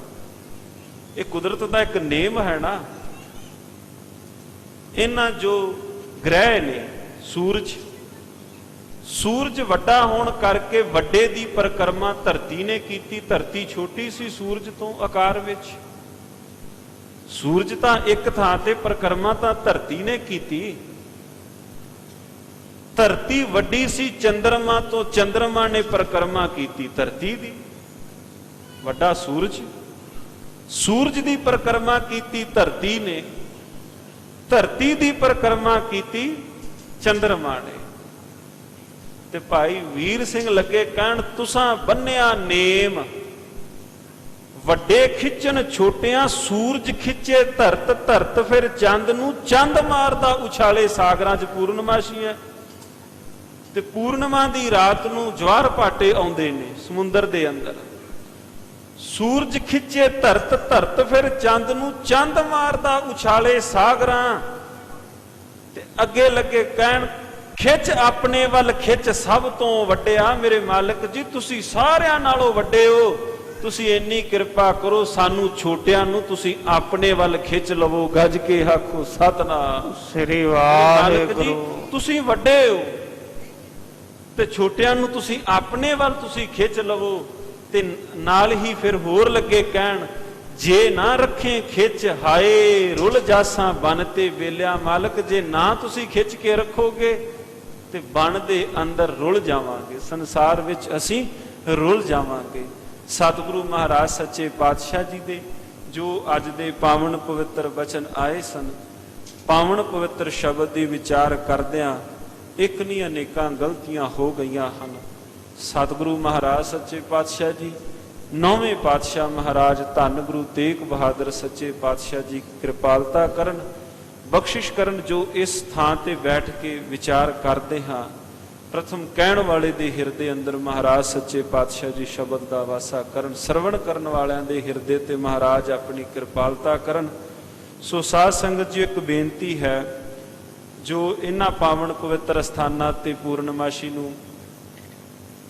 ਇਹ ਕੁਦਰਤ ਦਾ ਇੱਕ ਨੇਮ ਹੈ ਨਾ। ਇਹਨਾਂ ਜੋ ਗ੍ਰਹਿ ਨੇ, ਸੂਰਜ ਵੱਡਾ ਹੋਣ ਕਰਕੇ ਵੱਡੇ ਦੀ ਪਰਿਕਰਮਾ ਧਰਤੀ ਨੇ ਕੀਤੀ। ਧਰਤੀ ਛੋਟੀ ਸੀ ਸੂਰਜ ਤੋਂ ਆਕਾਰ ਵਿੱਚ। ਸੂਰਜ ਤਾਂ ਇੱਕ ਥਾਂ ਤੇ, ਪਰਿਕਰਮਾ ਤਾਂ ਧਰਤੀ ਨੇ ਕੀਤੀ। ਧਰਤੀ ਵੱਡੀ ਸੀ ਚੰਦਰਮਾ ਤੋਂ, ਚੰਦਰਮਾ ਨੇ ਪਰਿਕਰਮਾ ਕੀਤੀ ਧਰਤੀ ਦੀ। ਵੱਡਾ ਸੂਰਜ ਦੀ ਪਰਿਕਰਮਾ ਕੀਤੀ ਧਰਤੀ ਨੇ, ਧਰਤੀ ਦੀ ਪਰਿਕਰਮਾ ਕੀਤੀ ਚੰਦਰਮਾ ਨੇ। ਤੇ ਭਾਈ ਵੀਰ ਸਿੰਘ ਲੱਗੇ ਕਹਿਣ ਤੁਸਾਂ ਬੰਨਿਆ ਨੇਮ ਵੱਡੇ ਖਿੱਚਣ ਛੋਟਿਆਂ, ਸੂਰਜ ਖਿੱਚੇ ਧਰਤ ਧਰਤ ਫਿਰ ਚੰਦ ਨੂੰ ਚੰਦ ਮਾਰਦਾ ਉਛਾਲੇ ਸਾਗਰਾਂ। 'ਚ ਪੂਰਨਮਾਸ਼ੀ ਹੈ ਤੇ ਪੂਰਨਮਾ ਦੀ ਰਾਤ ਨੂੰ ਜਵਾਰ ਭਾਟੇ ਆਉਂਦੇ ਨੇ ਸਮੁੰਦਰ ਦੇ ਅੰਦਰ। ਸੂਰਜ ਖਿੱਚੇ ਧਰਤ ਧਰਤ ਫਿਰ ਚੰਦ ਨੂੰ ਚੰਦ ਮਾਰਦਾ ਉਛਾਲੇ ਸਾਗਰਾਂ। ਤੇ ਅੱਗੇ ਲੱਗੇ ਕਹਿਣ ਖਿੱਚ ਆਪਣੇ ਵੱਲ ਖਿੱਚ ਸਭ ਤੋਂ ਵੱਡਿਆ ਮੇਰੇ ਮਾਲਕ ਜੀ ਤੁਸੀਂ ਸਾਰਿਆਂ ਨਾਲੋਂ ਵੱਡੇ ਹੋ। ਤੁਸੀਂ ਇੰਨੀ ਕਿਰਪਾ ਕਰੋ ਸਾਨੂੰ ਛੋਟਿਆਂ ਨੂੰ ਤੁਸੀਂ ਆਪਣੇ ਵੱਲ ਖਿੱਚ ਲਵੋ। ਗੱਜ ਕੇ ਆਖੋ ਸਤਿਨਾਮ ਸ੍ਰੀ ਵਾਹਿਗੁਰੂ। ਤੁਸੀਂ ਵੱਡੇ ਹੋ ਤੇ ਛੋਟਿਆਂ ਨੂੰ ਤੁਸੀਂ ਆਪਣੇ ਵੱਲ ਤੁਸੀਂ ਖਿੱਚ ਲਵੋ। ਤੇ ਨਾਲ ਹੀ ਫਿਰ ਹੋਰ ਲੱਗੇ ਕਹਿਣ ਜੇ ਨਾ ਰੱਖੇ ਖਿੱਚ ਹਾਏ ਰੁੱਲ ਜਾਸਾਂ ਬਨ ਤੇ ਵੇਲਿਆ। ਮਾਲਕ ਜੇ ਨਾ ਤੁਸੀਂ ਖਿੱਚ ਕੇ ਰੱਖੋਗੇ ਤੇ ਬਨ ਦੇ ਅੰਦਰ ਰੁੱਲ ਜਾਵਾਂਗੇ, ਸੰਸਾਰ ਵਿੱਚ ਅਸੀਂ ਰੁੱਲ ਜਾਵਾਂਗੇ। ਸਤਿਗੁਰੂ ਮਹਾਰਾਜ ਸੱਚੇ ਪਾਤਸ਼ਾਹ ਜੀ ਦੇ ਜੋ ਅੱਜ ਦੇ ਪਾਵਨ ਪਵਿੱਤਰ ਬਚਨ ਆਏ ਸਨ, ਪਾਵਨ ਪਵਿੱਤਰ ਸ਼ਬਦ ਦੀ ਵਿਚਾਰ ਕਰਦਿਆਂ ਇੱਕ ਨਹੀਂ ਅਨੇਕਾਂ ਗਲਤੀਆਂ ਹੋ ਗਈਆਂ ਹਨ। ਸਤਿਗੁਰੂ ਮਹਾਰਾਜ ਸੱਚੇ ਪਾਤਸ਼ਾਹ ਜੀ, ਨੌਵੇਂ ਪਾਤਸ਼ਾਹ ਮਹਾਰਾਜ ਧੰਨ ਗੁਰੂ ਤੇਗ ਬਹਾਦਰ ਸੱਚੇ ਪਾਤਸ਼ਾਹ ਜੀ ਕਿਰਪਾਲਤਾ ਕਰਨ, ਬਖਸ਼ਿਸ਼ ਕਰਨ। ਜੋ ਇਸ ਥਾਂ ਤੇ ਬੈਠ ਕੇ ਵਿਚਾਰ ਕਰਦੇ ਹਾਂ, ਪ੍ਰਥਮ ਕਹਿਣ ਵਾਲੇ ਦੇ ਹਿਰਦੇ ਅੰਦਰ ਮਹਾਰਾਜ ਸੱਚੇ ਪਾਤਸ਼ਾਹ ਜੀ ਸ਼ਬਦ ਦਾ ਵਾਸਾ ਕਰਨ, ਸਰਵਣ ਕਰਨ ਵਾਲਿਆਂ ਦੇ ਹਿਰਦੇ ਤੇ ਮਹਾਰਾਜ ਆਪਣੀ ਕਿਰਪਾਲਤਾ ਕਰਨ। ਸੋ ਸਾਧ ਸੰਗਤ ਜੀ ਇੱਕ ਬੇਨਤੀ ਹੈ, ਜੋ ਇਹਨਾਂ ਪਾਵਨ ਪਵਿੱਤਰ ਅਸਥਾਨਾਂ ਤੇ ਪੂਰਨਮਾਸ਼ੀ ਨੂੰ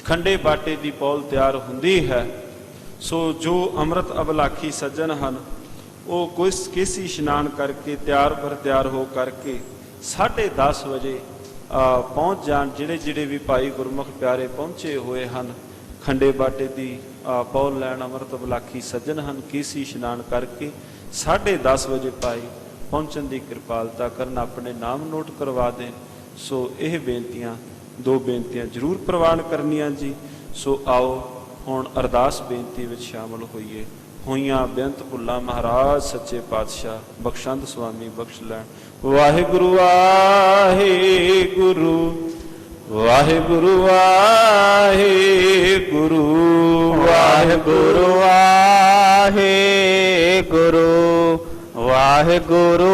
ਖੰਡੇ ਬਾਟੇ ਦੀ ਪੌਲ ਤਿਆਰ ਹੁੰਦੀ ਹੈ। ਸੋ ਜੋ ਅੰਮ੍ਰਿਤ ਅਬਲਾਖੀ ਸੱਜਣ ਹਨ ਉਹ ਕੇਸੀ ਇਸ਼ਨਾਨ ਕਰਕੇ ਤਿਆਰ ਬਰ ਤਿਆਰ ਹੋ ਕਰਕੇ 10:30 ਵਜੇ ਪਹੁੰਚ ਜਾਣ। ਜਿਹੜੇ ਵੀ ਭਾਈ ਗੁਰਮੁਖ ਪਿਆਰੇ ਪਹੁੰਚੇ ਹੋਏ ਹਨ ਖੰਡੇ ਬਾਟੇ ਦੀ ਪੌਲ ਲੈਣ, ਅੰਮ੍ਰਿਤ ਅਬਲਾਖੀ ਸੱਜਣ ਹਨ, ਕੇਸੀ ਇਸ਼ਨਾਨ ਕਰਕੇ 10:30 ਵਜੇ ਭਾਈ ਪਹੁੰਚਣ ਦੀ ਕਿਰਪਾਲਤਾ ਕਰਨ, ਆਪਣੇ ਨਾਮ ਨੋਟ ਕਰਵਾ ਦੇਣ। ਸੋ ਇਹ ਬੇਨਤੀਆਂ, ਦੋ ਬੇਨਤੀਆਂ ਜ਼ਰੂਰ ਪ੍ਰਵਾਨ ਕਰਨੀਆਂ ਜੀ। ਸੋ ਆਓ ਹੁਣ ਅਰਦਾਸ ਬੇਨਤੀ ਵਿੱਚ ਸ਼ਾਮਲ ਹੋਈਏ। ਹੋਈਆਂ ਬੇਅੰਤ ਭੁੱਲਾਂ ਮਹਾਰਾਜ ਸੱਚੇ ਪਾਤਸ਼ਾਹ ਬਖਸ਼ੰਦ ਸੁਆਮੀ ਬਖਸ਼ ਲੈਣ। ਵਾਹਿਗੁਰੂ ਵਾਹਿਗੁਰੂ ਵਾਹਿਗੁਰੂ ਵਾਹਿਗੁਰੂ ਵਾਹਿਗੁਰੂ ਵਾਹਿਗੁਰੂ ਵਾਹਿਗੁਰੂ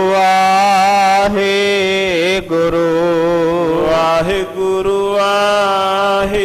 ਵਾਹਿਗੁਰੂ ਵਾਹਿਗੁਰੂ ਵਾਹਿਗੁਰੂ